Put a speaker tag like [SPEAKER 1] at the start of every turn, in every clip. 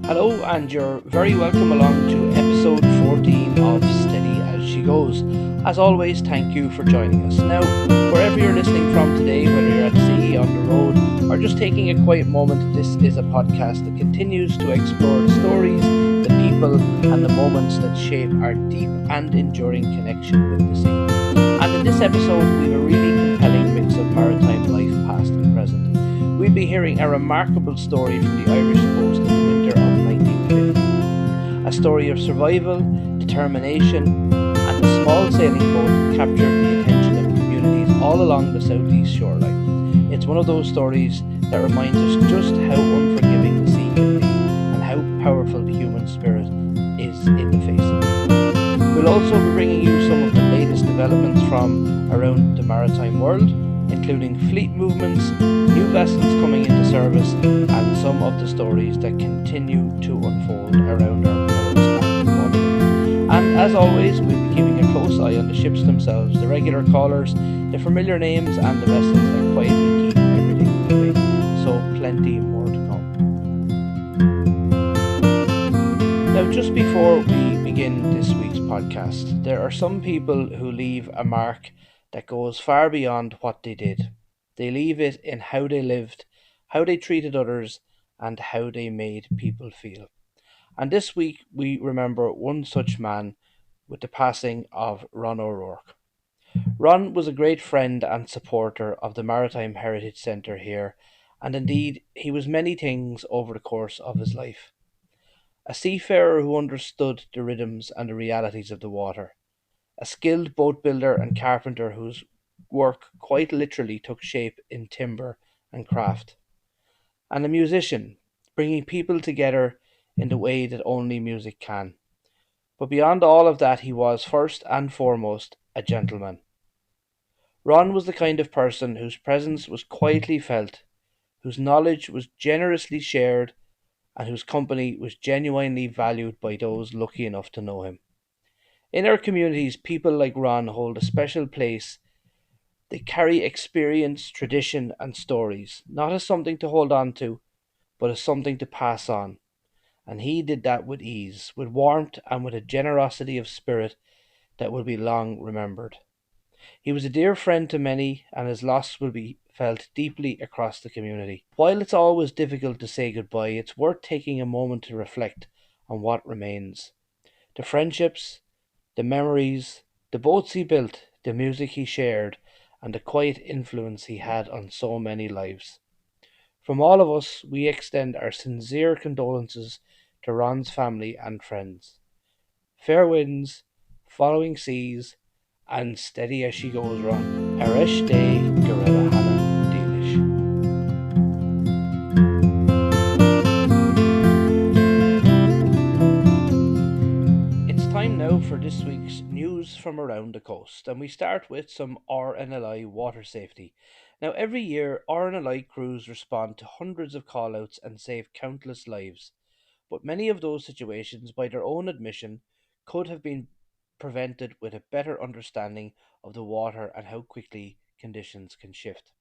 [SPEAKER 1] Hello, and you're very welcome along to episode 14 of Steady as She Goes. As always, thank you for joining us. Now, wherever you're listening from today, whether you're at sea, on the road, or just taking a quiet moment, this is a podcast that continues to explore the stories, the people, and the moments that shape our deep and enduring connection with the sea. And in this episode, we have a really compelling mix of maritime life, past and present. We'll be hearing a remarkable story from the Irish coast in the winter of 1950. A story of survival, determination, and a small sailing boat that captured the attention of communities all along the southeast shoreline. It's one of those stories that reminds us just how unforgiving the sea can be and how powerful the human spirit is in the face of it. We'll also be bringing you some of the latest developments from around the maritime world, including fleet movements, new vessels coming into service, and some of the stories that continue to unfold around our ports and waterways. And as always, we'll be keeping a close eye on the ships themselves, the regular callers, the familiar names, and the vessels that quietly keep everything moving. So plenty more to come. Now, just before we begin this week's podcast, there are some people who leave a mark that goes far beyond what they did. They leave it in how they lived, how they treated others, and how they made people feel. And this week we remember one such man with the passing of Ron O'Rourke. Ron was a great friend and supporter of the Maritime Heritage Centre here, and indeed he was many things over the course of his life. A seafarer who understood the rhythms and the realities of the water, a skilled boat builder and carpenter whose work quite literally took shape in timber and craft, and a musician, bringing people together in the way that only music can. But beyond all of that, he was first and foremost a gentleman. Ron was the kind of person whose presence was quietly felt, whose knowledge was generously shared, and whose company was genuinely valued by those lucky enough to know him. In our communities, people like Ron hold a special place. They carry experience, tradition, and stories, not as something to hold on to, but as something to pass on. And he did that with ease, with warmth, and with a generosity of spirit that will be long remembered. He was a dear friend to many, and his loss will be felt deeply across the community. While it's always difficult to say goodbye, it's worth taking a moment to reflect on what remains. The friendships, the memories, the boats he built, the music he shared, and the quiet influence he had on so many lives. From all of us, we extend our sincere condolences to Ron's family and friends. Fair winds, following seas, and steady as she goes, Ron. Arish Day Gorilla Hannon Dealish. It's time now for this week's news from around the coast, and we start with some RNLI water safety. Now, every year, RNLI crews respond to hundreds of callouts and save countless lives, but many of those situations, by their own admission, could have been prevented with a better understanding of the water and how quickly conditions can shift.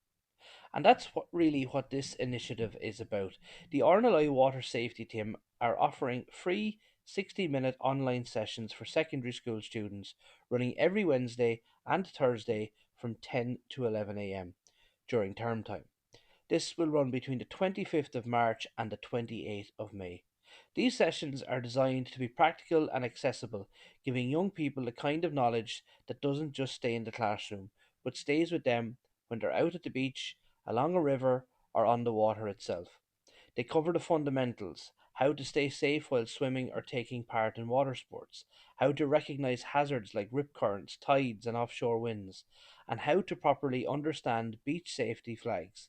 [SPEAKER 1] And that's what this initiative is about. The RNLI Water Safety Team are offering free 60-minute online sessions for secondary school students running every Wednesday and Thursday from 10 to 11 a.m. during term time. This will run between the 25th of March and the 28th of May. These sessions are designed to be practical and accessible, giving young people the kind of knowledge that doesn't just stay in the classroom, but stays with them when they're out at the beach, along a river, or on the water itself. They cover the fundamentals: how to stay safe while swimming or taking part in water sports, how to recognize hazards like rip currents, tides, and offshore winds, and how to properly understand beach safety flags,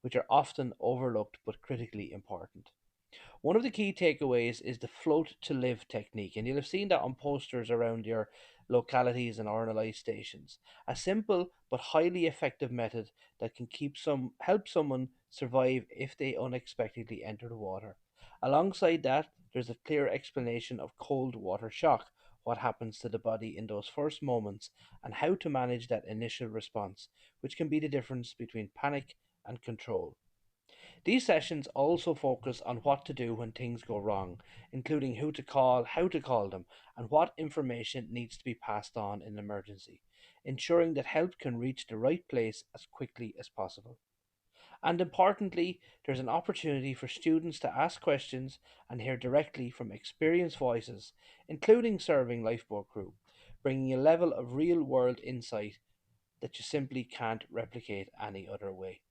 [SPEAKER 1] which are often overlooked but critically important. One of the key takeaways is the float to live technique, and you'll have seen that on posters around your localities and RNLI stations. A simple but highly effective method that can help someone survive if they unexpectedly enter the water. Alongside that, there's a clear explanation of cold water shock, what happens to the body in those first moments, and how to manage that initial response, which can be the difference between panic and control. These sessions also focus on what to do when things go wrong, including who to call, how to call them, and what information needs to be passed on in an emergency, ensuring that help can reach the right place as quickly as possible. And importantly, there's an opportunity for students to ask questions and hear directly from experienced voices, including serving lifeboat crew, bringing a level of real world insight that you simply can't replicate any other way.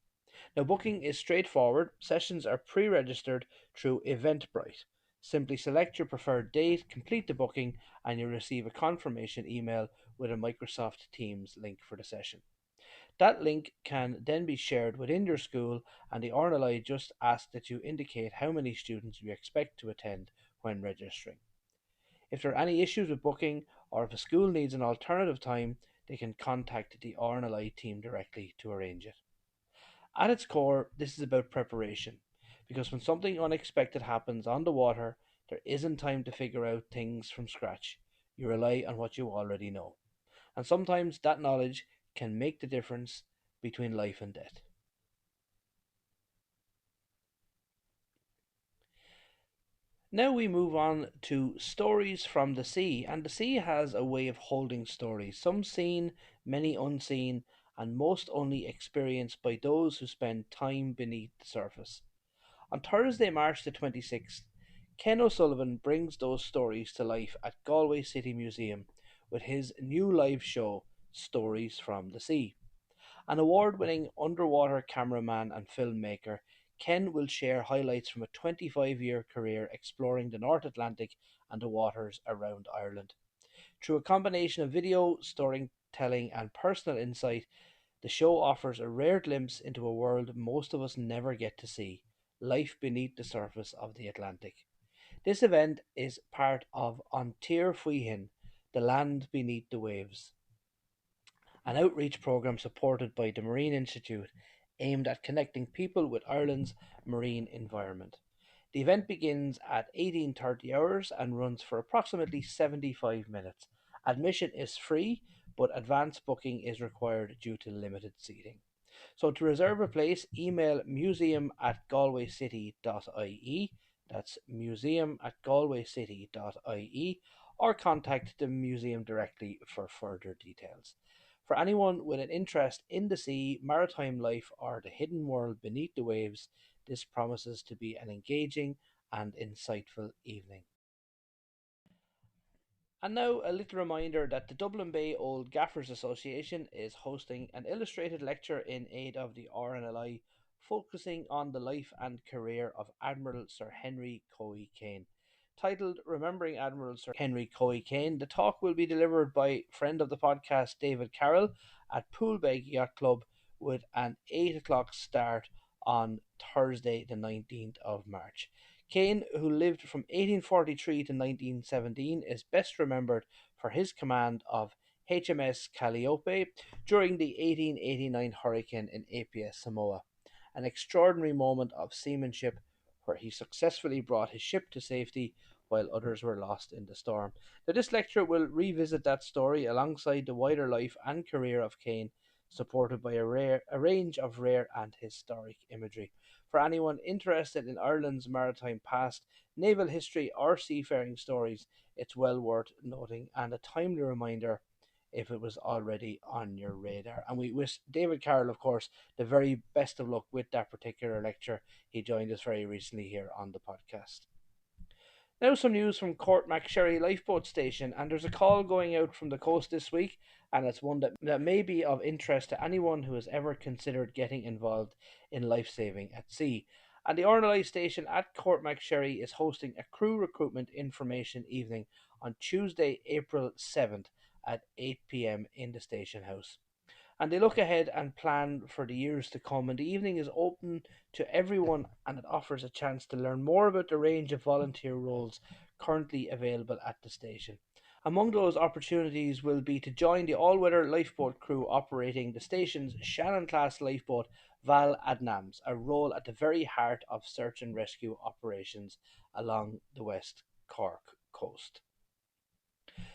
[SPEAKER 1] Now, booking is straightforward. Sessions are pre registered through Eventbrite. Simply select your preferred date, complete the booking, and you'll receive a confirmation email with a Microsoft Teams link for the session. That link can then be shared within your school, and the RNLI just asks that you indicate how many students you expect to attend when registering. If there are any issues with booking, or if a school needs an alternative time, they can contact the RNLI team directly to arrange it. At its core, this is about preparation, because when something unexpected happens on the water, there isn't time to figure out things from scratch. You rely on what you already know. And sometimes that knowledge can make the difference between life and death. Now we move on to stories from the sea, and the sea has a way of holding stories, some seen, many unseen, and most only experienced by those who spend time beneath the surface. On Thursday, March the 26th, Ken O'Sullivan brings those stories to life at Galway City Museum with his new live show, Stories from the Sea. An award winning underwater cameraman and filmmaker, Ken will share highlights from a 25-year career exploring the North Atlantic and the waters around Ireland. Through a combination of video, storytelling, and personal insight, the show offers a rare glimpse into a world most of us never get to see: life beneath the surface of the Atlantic. This event is part of An Tír Fuihin, the land beneath the waves, an outreach programme supported by the Marine Institute aimed at connecting people with Ireland's marine environment. The event begins at 18:30 hours and runs for approximately 75 minutes. Admission is free, but advance booking is required due to limited seating. So to reserve a place, email museum@galwaycity.ie, that's museum@galwaycity.ie, or contact the museum directly for further details. For anyone with an interest in the sea, maritime life, or the hidden world beneath the waves, this promises to be an engaging and insightful evening. And now a little reminder that the Dublin Bay Old Gaffers Association is hosting an illustrated lecture in aid of the RNLI, focusing on the life and career of Admiral Sir Henry Coey Kane. Titled Remembering Admiral Sir Henry Coey Kane, the talk will be delivered by friend of the podcast David Carroll at Poolbeg Yacht Club with an 8 o'clock start on Thursday the 19th of March. Kane, who lived from 1843 to 1917, is best remembered for his command of HMS Calliope during the 1889 hurricane in Apia, Samoa, an extraordinary moment of seamanship where he successfully brought his ship to safety while others were lost in the storm. Now, this lecture will revisit that story alongside the wider life and career of Kane, supported by a range of rare and historic imagery. For anyone interested in Ireland's maritime past, naval history, or seafaring stories, it's well worth noting and a timely reminder if it was already on your radar. And we wish David Carroll, of course, the very best of luck with that particular lecture. He joined us very recently here on the podcast. Now, some news from Court Lifeboat Station, and there's a call going out from the coast this week, and it's one that may be of interest to anyone who has ever considered getting involved in life saving at sea. And the RNLI station at Court is hosting a crew recruitment information evening on Tuesday, April 7th at 8 pm in the station house, and they look ahead and plan for the years to come. And the evening is open to everyone and it offers a chance to learn more about the range of volunteer roles currently available at the station. Among those opportunities will be to join the all weather lifeboat crew operating the station's Shannon class lifeboat Val Adnams, a role at the very heart of search and rescue operations along the West Cork coast.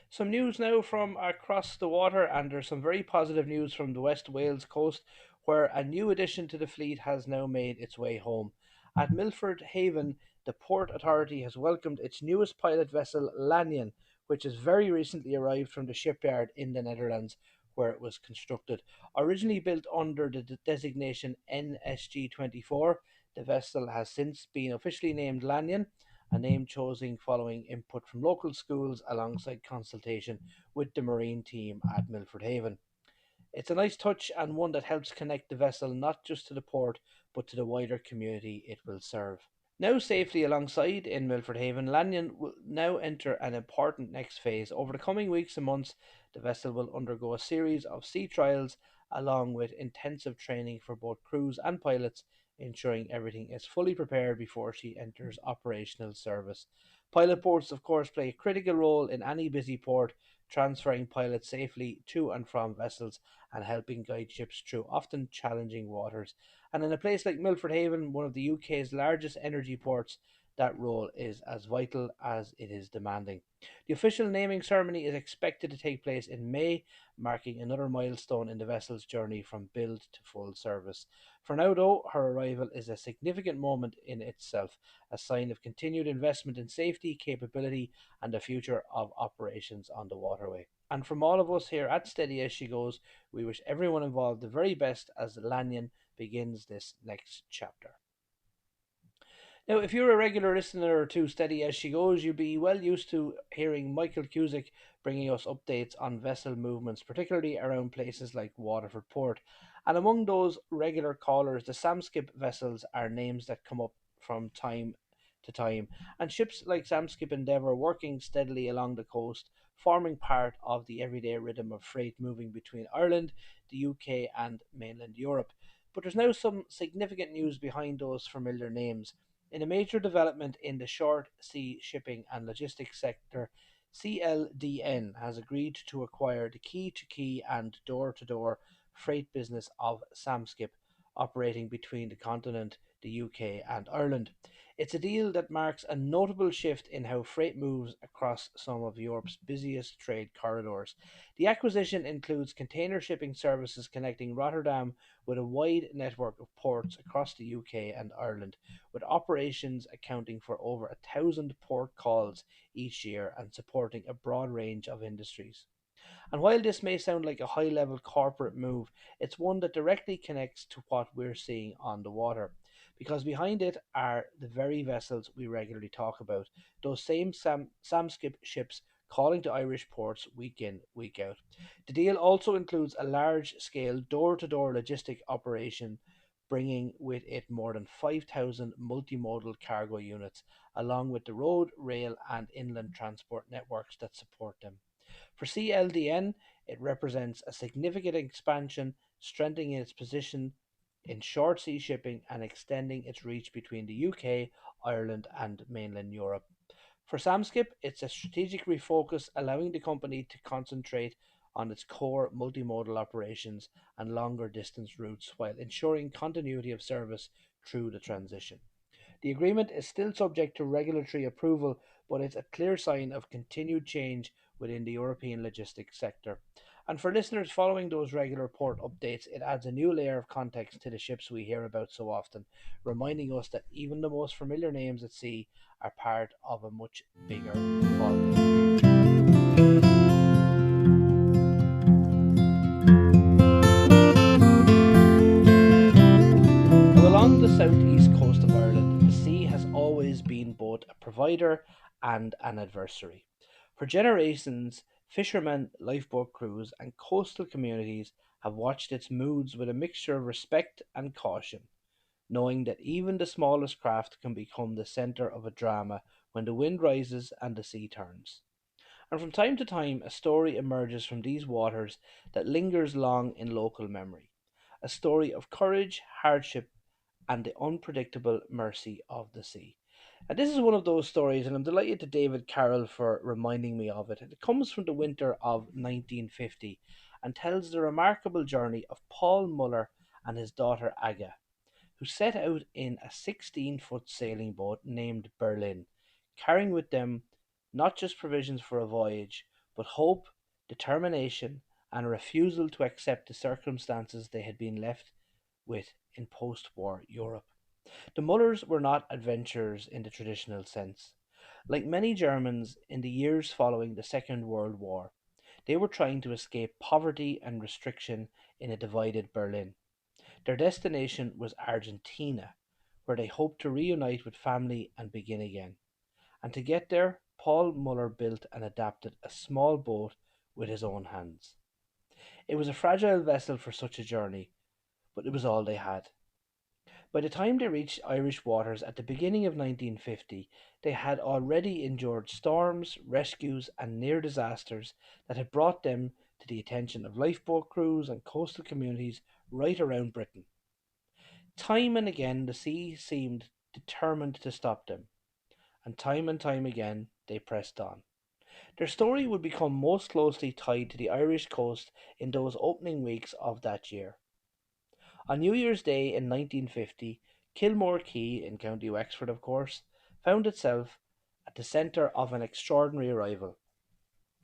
[SPEAKER 1] Some news now from across the water, and there's some very positive news from the West Wales coast, where a new addition to the fleet has now made its way home. At Milford Haven, the Port Authority has welcomed its newest pilot vessel, Lanyon, which has very recently arrived from the shipyard in the Netherlands, where it was constructed. Originally built under the designation NSG 24, the vessel has since been officially named Lanyon, a name chosen following input from local schools alongside consultation with the marine team at Milford Haven. It's a nice touch and one that helps connect the vessel not just to the port but to the wider community it will serve. Now safely alongside in Milford Haven, Lanyon will now enter an important next phase. Over the coming weeks and months, the vessel will undergo a series of sea trials along with intensive training for both crews and pilots, ensuring everything is fully prepared before she enters operational service. Pilot boats, of course, play a critical role in any busy port, transferring pilots safely to and from vessels and helping guide ships through often challenging waters. And in a place like Milford Haven, one of the UK's largest energy ports, that role is as vital as it is demanding. The official naming ceremony is expected to take place in May, marking another milestone in the vessel's journey from build to full service. For now, though, her arrival is a significant moment in itself, a sign of continued investment in safety, capability, and the future of operations on the waterway. And from all of us here at Steady As She Goes, we wish everyone involved the very best as Lanyon begins this next chapter. Now, if you're a regular listener to Steady As She Goes, you'll be well used to hearing Michael Cusick bringing us updates on vessel movements, particularly around places like Waterford Port. And among those regular callers, the Samskip vessels are names that come up from time to time, and ships like Samskip Endeavour working steadily along the coast, forming part of the everyday rhythm of freight moving between Ireland, the UK, and mainland Europe. But there's now some significant news behind those familiar names. In a major development in the short sea shipping and logistics sector, C.L. has agreed to acquire the key to key and door to door freight business of Samskip, operating between the continent, the UK, and Ireland. It's a deal that marks a notable shift in how freight moves across some of Europe's busiest trade corridors. The acquisition includes container shipping services connecting Rotterdam with a wide network of ports across the UK and Ireland, with operations accounting for over 1,000 port calls each year and supporting a broad range of industries. And while this may sound like a high level corporate move, it's one that directly connects to what we're seeing on the water. Because behind it are the very vessels we regularly talk about, those same Samskip ships calling to Irish ports week in, week out. The deal also includes a large scale door to door logistic operation, bringing with it more than 5,000 multimodal cargo units, along with the road, rail, and inland transport networks that support them. For CLDN, it represents a significant expansion, strengthening its position in short sea shipping and extending its reach between the UK, Ireland, and mainland Europe. For Samskip, it's a strategic refocus, allowing the company to concentrate on its core multimodal operations and longer distance routes while ensuring continuity of service through the transition. The agreement is still subject to regulatory approval, but it's a clear sign of continued change within the European logistics sector. And for listeners following those regular port updates, it adds a new layer of context to the ships we hear about so often, reminding us that even the most familiar names at sea are part of a much bigger ballgame. Now, along the southeast coast of Ireland, the sea has always been both a provider and an adversary. For generations, fishermen, lifeboat crews, and coastal communities have watched its moods with a mixture of respect and caution, knowing that even the smallest craft can become the centre of a drama when the wind rises and the sea turns. And from time to time, a story emerges from these waters that lingers long in local memory. A story of courage, hardship, and the unpredictable mercy of the sea. And this is one of those stories, and I'm delighted to David Carroll for reminding me of it. It comes from the winter of 1950 and tells the remarkable journey of Paul Muller and his daughter Aga, who set out in a 16-foot sailing boat named Berlin, carrying with them not just provisions for a voyage, but hope, determination, and a refusal to accept the circumstances they had been left with in post-war Europe. The Müllers were not adventurers in the traditional sense. Like many Germans in the years following the Second World War, they were trying to escape poverty and restriction in a divided Berlin. Their destination was Argentina, where they hoped to reunite with family and begin again. And to get there, Paul Muller built and adapted a small boat with his own hands. It was a fragile vessel for such a journey, but it was all they had. By the time they reached Irish waters at the beginning of 1950, they had already endured storms, rescues, and near disasters that had brought them to the attention of lifeboat crews and coastal communities right around Britain. Time and again, the sea seemed determined to stop them, and time again, they pressed on. Their story would become most closely tied to the Irish coast in those opening weeks of that year. On New Year's Day in 1950, Kilmore Quay, in County Wexford of course, found itself at the centre of an extraordinary arrival.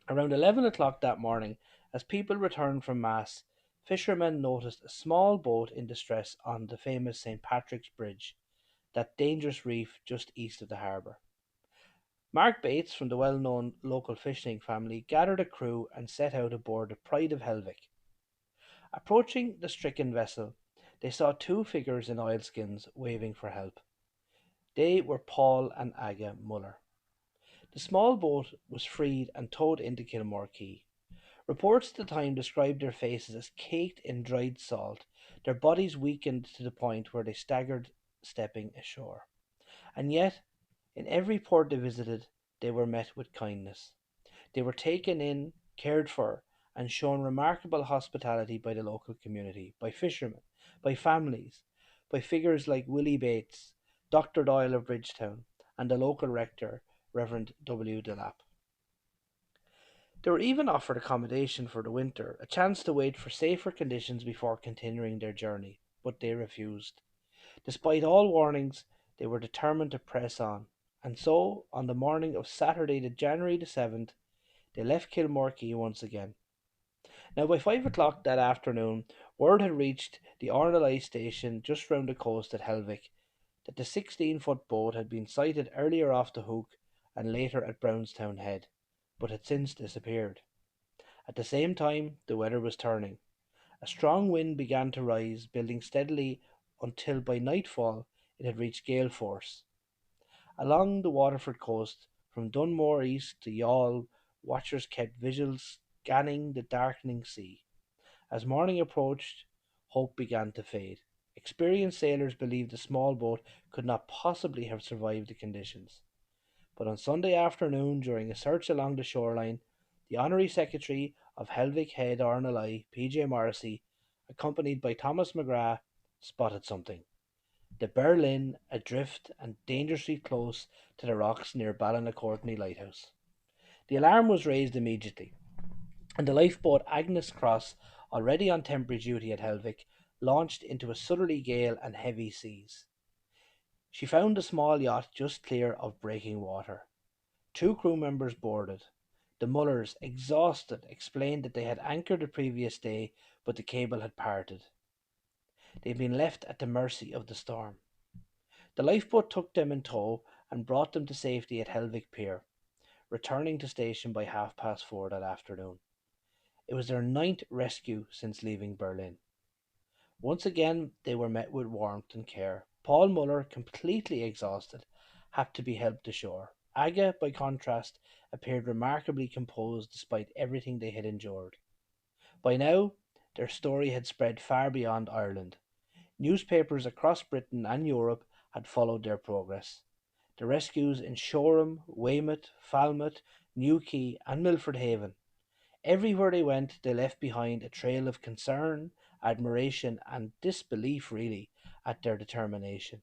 [SPEAKER 1] Around 11 o'clock that morning, as people returned from Mass, fishermen noticed a small boat in distress on the famous St. Patrick's Bridge, that dangerous reef just east of the harbour. Mark Bates, from the well-known local fishing family, gathered a crew and set out aboard the Pride of Helvick. Approaching the stricken vessel, they saw two figures in oilskins waving for help. They were Paul and Aga Muller. The small boat was freed and towed into Kilmore Quay. Reports at the time described their faces as caked in dried salt, their bodies weakened to the point where they staggered stepping ashore. And yet, in every port they visited, they were met with kindness. They were taken in, cared for, and shown remarkable hospitality by the local community, by fishermen, by families, by figures like Willie Bates, Dr. Doyle of Bridgetown, and the local rector, Reverend W. Delap. They were even offered accommodation for the winter, a chance to wait for safer conditions before continuing their journey, but they refused. Despite all warnings, they were determined to press on, and so, on the morning of Saturday, January the 7th, they left Kilmore Quay once again. Now, by 5 o'clock that afternoon, word had reached the RNLI station just round the coast at Helvick that the 16-foot boat had been sighted earlier off the Hook and later at Brownstown Head, but had since disappeared. At the same time, the weather was turning. A strong wind began to rise, building steadily until by nightfall it had reached gale force. Along the Waterford coast, from Dunmore east to Youghal, watchers kept vigil, scanning the darkening sea. As morning approached, hope began to fade. Experienced sailors believed the small boat could not possibly have survived the conditions. But on Sunday afternoon, during a search along the shoreline, the Honorary Secretary of Helvick Head RNLI, P.J. Morrissey, accompanied by Thomas McGrath, spotted something. The Berlin adrift and dangerously close to the rocks near Ballinaccourtney Lighthouse. The alarm was raised immediately, and the lifeboat Agnes Cross, already on temporary duty at Helvick, launched into a southerly gale and heavy seas. She found the small yacht just clear of breaking water. Two crew members boarded. The Müllers, exhausted, explained that they had anchored the previous day, but the cable had parted. They had been left at the mercy of the storm. The lifeboat took them in tow and brought them to safety at Helvick Pier, returning to station by 4:30 that afternoon. It was their ninth rescue since leaving Berlin. Once again they were met with warmth and care. Paul Muller, completely exhausted, had to be helped ashore. Aga, by contrast, appeared remarkably composed despite everything they had endured. By now, their story had spread far beyond Ireland. Newspapers across Britain and Europe had followed their progress. The rescues in Shoreham, Weymouth, Falmouth, Newquay, and Milford Haven. Everywhere they went, they left behind a trail of concern, admiration, and disbelief, really, at their determination.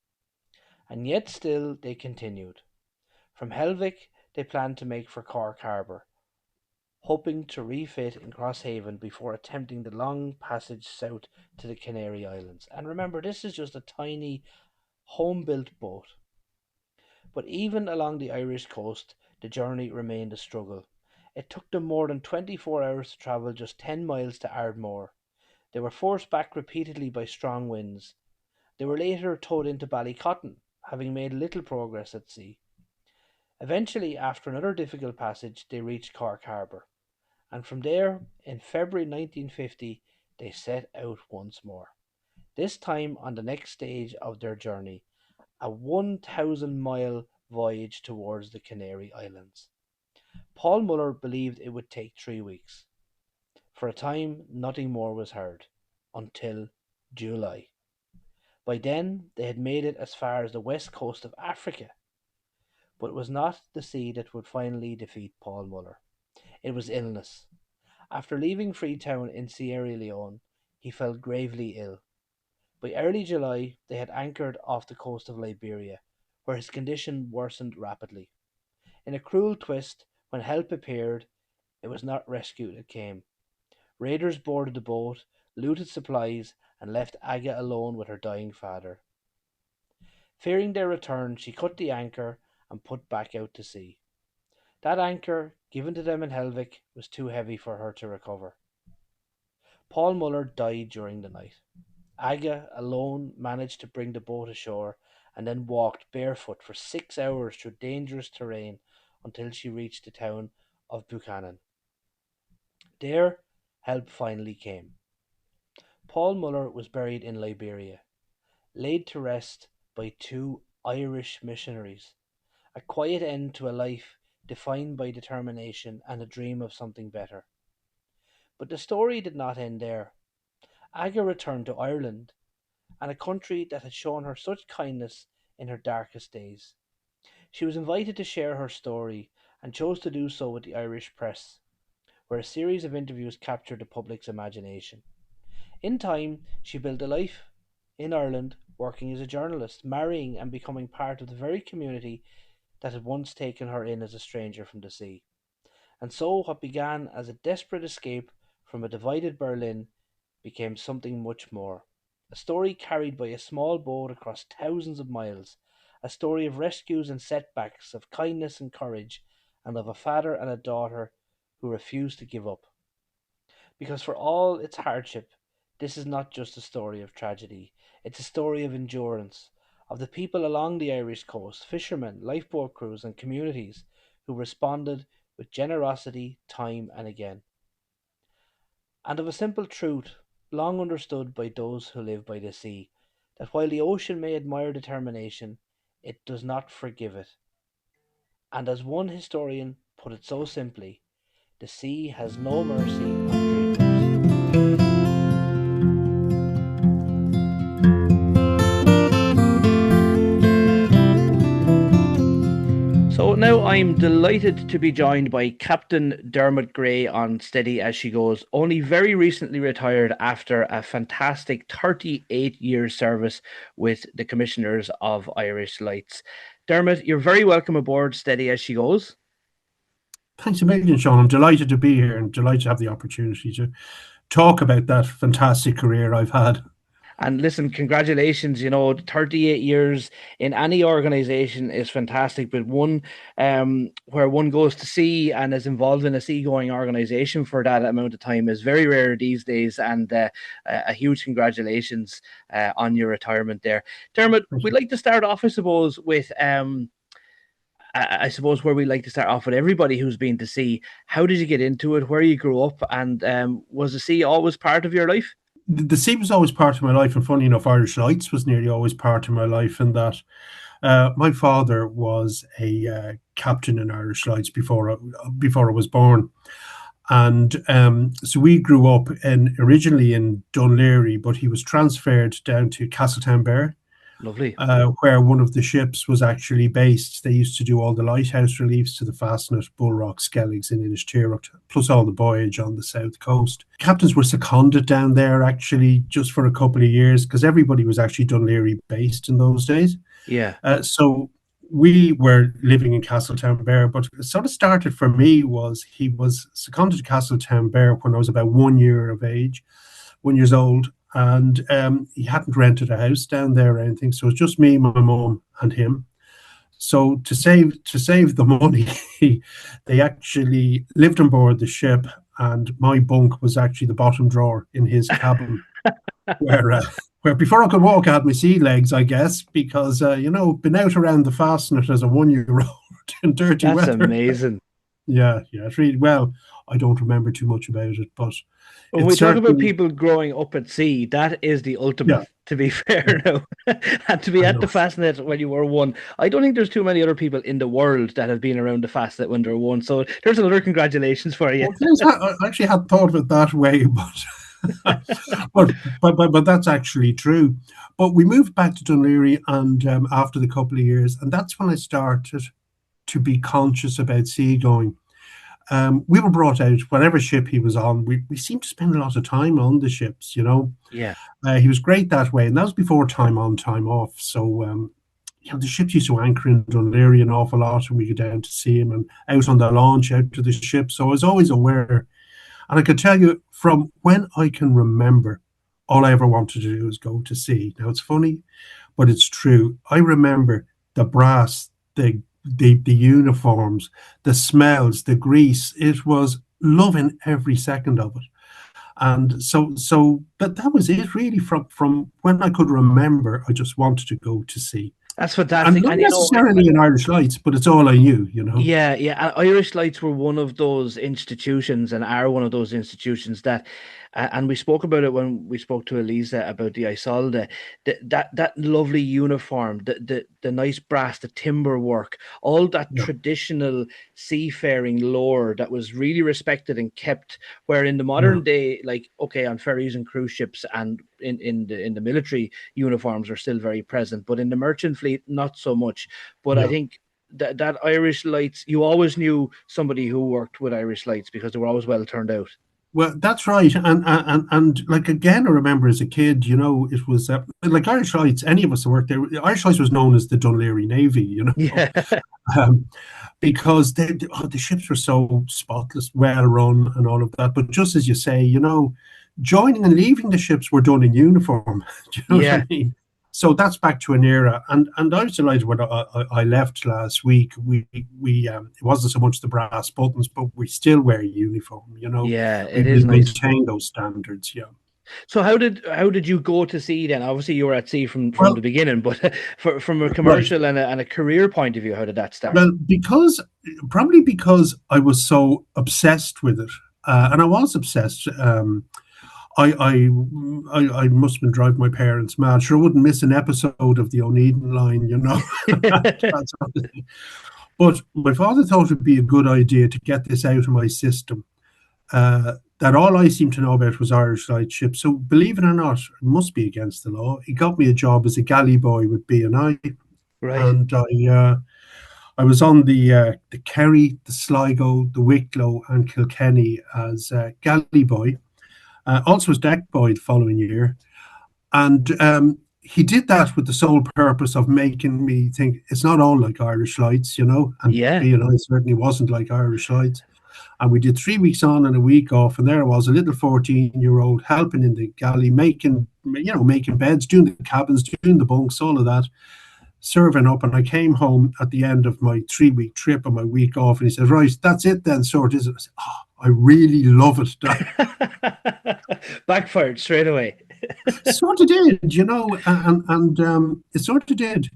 [SPEAKER 1] And yet still they continued. From Helvick, they planned to make for Cork Harbour, hoping to refit in Crosshaven before attempting the long passage south to the Canary Islands. And remember, this is just a tiny home-built boat. But even along the Irish coast, the journey remained a struggle. It took them more than 24 hours to travel just 10 miles to Ardmore. They were forced back repeatedly by strong winds. They were later towed into Ballycotton, having made little progress at sea. Eventually, after another difficult passage, they reached Cork Harbour, and from there, in February 1950, they set out once more. This time on the next stage of their journey, a 1,000-mile voyage towards the Canary Islands. Paul Muller believed it would take 3 weeks. For a time, nothing more was heard, until July. By then, they had made it as far as the west coast of Africa. But it was not the sea that would finally defeat Paul Muller. It was illness. After leaving Freetown in Sierra Leone, he fell gravely ill. By early July, they had anchored off the coast of Liberia, where his condition worsened rapidly. In a cruel twist, when help appeared, it was not rescue that came. Raiders boarded the boat, looted supplies, and left Aga alone with her dying father. Fearing their return, she cut the anchor and put back out to sea. That anchor, given to them in Helvik, was too heavy for her to recover. Paul Muller died during the night. Aga alone managed to bring the boat ashore and then walked barefoot for 6 hours through dangerous terrain until she reached the town of Buchanan. There, help finally came. Paul Muller was buried in Liberia, laid to rest by 2 Irish missionaries, a quiet end to a life defined by determination and a dream of something better. But the story did not end there. Aga returned to Ireland, and a country that had shown her such kindness in her darkest days. She was invited to share her story and chose to do so with the Irish press, where a series of interviews captured the public's imagination. In time, she built a life in Ireland, working as a journalist, marrying and becoming part of the very community that had once taken her in as a stranger from the sea. And so what began as a desperate escape from a divided Berlin became something much more. A story carried by a small boat across thousands of miles, a story of rescues and setbacks, of kindness and courage, and of a father and a daughter who refused to give up. Because for all its hardship, this is not just a story of tragedy, it's a story of endurance, of the people along the Irish coast, fishermen, lifeboat crews, and communities who responded with generosity time and again. And of a simple truth, long understood by those who live by the sea, that while the ocean may admire determination, it does not forgive it. And as one historian put it so simply, the sea has no mercy on dreamers. So now I'm delighted to be joined by Captain Dermot Gray on Steady As She Goes, only very recently retired after a fantastic 38-year service with the Commissioners of Irish Lights. Dermot, you're very welcome aboard Steady As She Goes.
[SPEAKER 2] Thanks a million, Sean. I'm delighted to be here and delighted to have the opportunity to talk about that fantastic career I've had.
[SPEAKER 1] And listen, congratulations, 38 years in any organization is fantastic, but one where one goes to sea and is involved in a seagoing organization for that amount of time is very rare these days. And a huge congratulations on your retirement there. Dermot, we'd like to start off, I suppose, with where we like to start off with everybody who's been to sea. How did you get into it? Where you grew up? And was the sea always part of your life?
[SPEAKER 2] The sea was always part of my life, and funny enough, Irish Lights was nearly always part of my life. In that, my father was a captain in Irish Lights before I was born, and so we grew up originally in Dunleary, but he was transferred down to Castletownbere.
[SPEAKER 1] Lovely.
[SPEAKER 2] Where one of the ships was actually based. They used to do all the lighthouse reliefs to the Fastnet, Bullrock, Skelligs, and Inishtirrut, plus all the voyage on the south coast. Captains were seconded down there actually just for a couple of years because everybody was actually Dunleary based in those days.
[SPEAKER 1] Yeah.
[SPEAKER 2] So we were living in Castletownbere, but it sort of started for me was he was seconded to Castletownbere when I was about 1 year of age, 1 year old. And he hadn't rented a house down there or anything, so it was just me, my mum, and him. So to save the money, they actually lived on board the ship, and my bunk was actually the bottom drawer in his cabin, where where before I could walk, I had my sea legs, I guess, because been out around the Fastnet as a 1 year old in dirty
[SPEAKER 1] That's
[SPEAKER 2] weather.
[SPEAKER 1] amazing.
[SPEAKER 2] Yeah, yeah, it's really well. I don't remember too much about it, but
[SPEAKER 1] When we
[SPEAKER 2] it's
[SPEAKER 1] talk about
[SPEAKER 2] certainly,
[SPEAKER 1] people growing up at sea, that is the
[SPEAKER 2] yeah,
[SPEAKER 1] ultimate, to be
[SPEAKER 2] yeah,
[SPEAKER 1] fair now. And to be
[SPEAKER 2] I
[SPEAKER 1] at
[SPEAKER 2] know.
[SPEAKER 1] the Fastnet when you were one, I don't think there's too many other people in the world that have been around the Fastnet when they're one. So there's another congratulations for you.
[SPEAKER 2] Well, I actually hadn't thought of it that way, but but that's actually true. But we moved back to Dunleary, and after the couple of years, and that's when I started to be conscious about seagoing. We were brought out whatever ship he was on. We seemed to spend a lot of time on the ships.
[SPEAKER 1] Yeah.
[SPEAKER 2] He was great that way, and that was before time on, time off. So the ships used to anchor in Dunleary an awful lot, and we go down to see him and out on the launch out to the ship. So I was always aware, and I can tell you from when I can remember, all I ever wanted to do was go to sea. Now it's funny, but it's true. I remember the brass, the uniforms, the smells, the grease. It was loving every second of it. And so that was it really from when I could remember. I just wanted to go to sea,
[SPEAKER 1] That's
[SPEAKER 2] and
[SPEAKER 1] fantastic.
[SPEAKER 2] not
[SPEAKER 1] And
[SPEAKER 2] necessarily in Irish Lights, but it's all I knew.
[SPEAKER 1] yeah, yeah. And Irish Lights were one of those institutions and are one of those institutions that, and we spoke about it when we spoke to Elisa about the Isolde, that lovely uniform, the nice brass, the timber work, all that
[SPEAKER 2] Yeah,
[SPEAKER 1] traditional seafaring lore that was really respected and kept. Where in the
[SPEAKER 2] yeah,
[SPEAKER 1] modern day, like okay, on ferries and cruise ships and in the military, uniforms are still very present, but in the merchant fleet, not so much. But I
[SPEAKER 2] yeah.
[SPEAKER 1] think that Irish Lights, you always knew somebody who worked with Irish Lights because they were always well turned out.
[SPEAKER 2] Well, that's right, and like again, I remember as a kid, it was like Irish Lights. Any of us that worked there, Irish Lights was known as the Dunleary Navy,
[SPEAKER 1] Yeah,
[SPEAKER 2] um, because the ships were so spotless, well run, and all of that. But just as you say, joining and leaving the ships were done in uniform. Do you know what
[SPEAKER 1] yeah,
[SPEAKER 2] I mean? So that's back to an era, and I was delighted when I left last week. We it wasn't so much the brass buttons, but we still wear uniform.
[SPEAKER 1] yeah.
[SPEAKER 2] We
[SPEAKER 1] It is
[SPEAKER 2] we
[SPEAKER 1] nice.
[SPEAKER 2] maintain those standards. Yeah.
[SPEAKER 1] So how did you go to sea then? Obviously, you were at sea from the
[SPEAKER 2] Well,
[SPEAKER 1] beginning, but from a
[SPEAKER 2] right.
[SPEAKER 1] commercial and a career point of view, how did that start?
[SPEAKER 2] Well, probably because I was so obsessed with it, and I was obsessed. I, I I must have been driving my parents mad. Sure, I wouldn't miss an episode of the Oneiden line. That sort of thing. But my father thought it'd be a good idea to get this out of my system. That all I seemed to know about was Irish light ships. So believe it or not, it must be against the law. He got me a job as a galley boy with B&I,
[SPEAKER 1] Right.
[SPEAKER 2] and I was on the Kerry, the Sligo, the Wicklow, and Kilkenny as galley boy. Also as deck boy the following year, and he did that with the sole purpose of making me think it's not all like Irish Lights. And
[SPEAKER 1] Yeah.
[SPEAKER 2] B&I certainly wasn't like Irish Lights. And we did 3 weeks on and a week off, and there I was, a little 14-year-old helping in the galley, making beds, doing the cabins, doing the bunks, all of that, serving up. And I came home at the end of my 3 week trip and my week off, and he said, "Right, that's it then, sort of." I said, "Oh, I really love it."
[SPEAKER 1] Backfired straight away.
[SPEAKER 2] Sort of did, and it sort of did.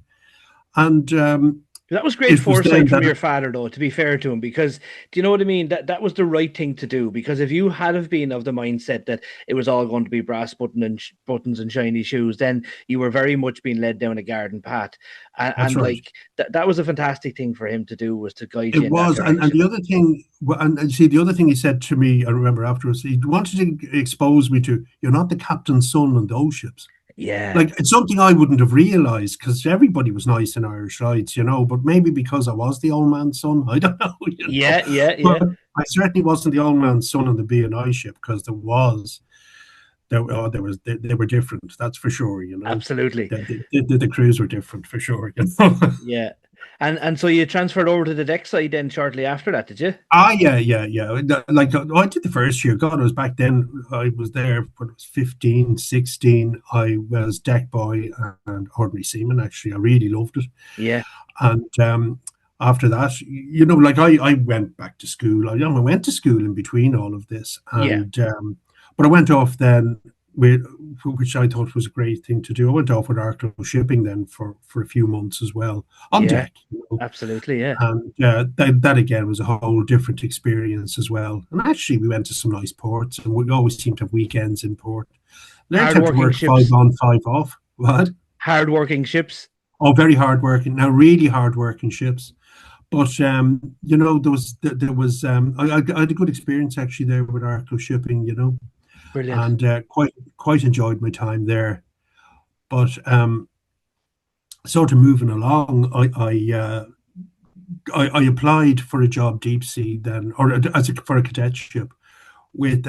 [SPEAKER 2] And
[SPEAKER 1] That was great
[SPEAKER 2] it was then
[SPEAKER 1] foresight from
[SPEAKER 2] that,
[SPEAKER 1] your father, though, to be fair to him, because do you know what I mean? That was the right thing to do. Because if you had have been of the mindset that it was all going to be brass buttons and shiny shoes, then you were very much being led down a garden path. And,
[SPEAKER 2] that's
[SPEAKER 1] and
[SPEAKER 2] right.
[SPEAKER 1] like that was a fantastic thing for him to do, was to guide you
[SPEAKER 2] It
[SPEAKER 1] in that
[SPEAKER 2] was, and
[SPEAKER 1] direction.
[SPEAKER 2] the other thing, and you see, the other thing he said to me, I remember afterwards, he wanted to expose me to, you're not the captain's son on those ships.
[SPEAKER 1] Yeah,
[SPEAKER 2] Like, it's something I wouldn't have realized because everybody was nice in Irish Lights, but maybe because I was the old man's son, I don't know.
[SPEAKER 1] yeah, yeah,
[SPEAKER 2] But
[SPEAKER 1] yeah.
[SPEAKER 2] I certainly wasn't the old man's son on the B&I ship because they were different, that's for sure.
[SPEAKER 1] Absolutely.
[SPEAKER 2] The crews were different for sure.
[SPEAKER 1] Yeah. And so you transferred over to the deck side then shortly after that, did you?
[SPEAKER 2] Yeah, yeah, yeah. Like, I did the first year. God, I was back then. I was there when I was 15, 16. I was deck boy and ordinary seaman. Actually, I really loved it.
[SPEAKER 1] Yeah.
[SPEAKER 2] And after that, like I went back to school. I went to school in between all of this,
[SPEAKER 1] Yeah,
[SPEAKER 2] and but I went off then with, which I thought was a great thing to do. I went off with Arklow Shipping then for a few months as well on
[SPEAKER 1] yeah,
[SPEAKER 2] deck.
[SPEAKER 1] absolutely, yeah,
[SPEAKER 2] And that again was a whole different experience as well. And actually, we went to some nice ports, and we always seemed to have weekends in port. Learned how to
[SPEAKER 1] hard-working
[SPEAKER 2] work five
[SPEAKER 1] ships,
[SPEAKER 2] on, five off. What?
[SPEAKER 1] hard-working ships.
[SPEAKER 2] Oh, very hard working. Now, really hard working ships. But I had a good experience actually there with Arklow Shipping,
[SPEAKER 1] Brilliant.
[SPEAKER 2] and quite enjoyed my time there. But sort of moving along, I applied for a job deep sea then, or for a cadetship with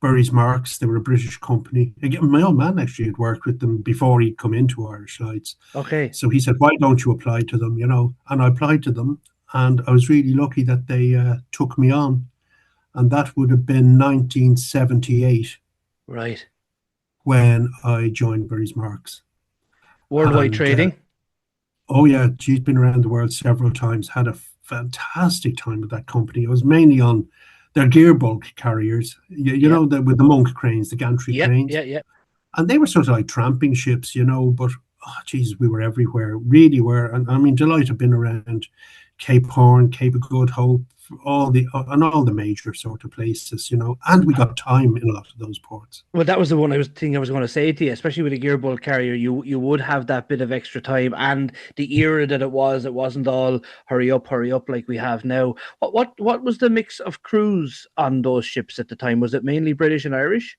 [SPEAKER 2] Burry's Marks. They were a British company. Again, my old man actually had worked with them before he'd come into Irish Lights.
[SPEAKER 1] Okay,
[SPEAKER 2] So he said, "Why don't you apply to them?" And I applied to them, and I was really lucky that they took me on, and that would have been 1978
[SPEAKER 1] right.
[SPEAKER 2] when I joined Burry's Marks.
[SPEAKER 1] Worldwide
[SPEAKER 2] And
[SPEAKER 1] trading.
[SPEAKER 2] oh yeah, she's been around the world several times. Had a fantastic time with that company. I was mainly on their gear bulk carriers,
[SPEAKER 1] Yeah,
[SPEAKER 2] with the monk cranes, the gantry
[SPEAKER 1] yeah,
[SPEAKER 2] cranes,
[SPEAKER 1] yeah, yeah.
[SPEAKER 2] and they were sort of like tramping ships, But oh, Jesus, we were everywhere, really were. And I mean, delight have been around Cape Horn, Cape of Good Hope, all the major sort of places, And we got time in a lot of those ports.
[SPEAKER 1] Well, that was the one I was going to say to you, especially with a gearbolt carrier, you would have that bit of extra time, and the era that it wasn't all hurry up like we have now. What was the mix of crews on those ships at the time? Was it mainly British and Irish?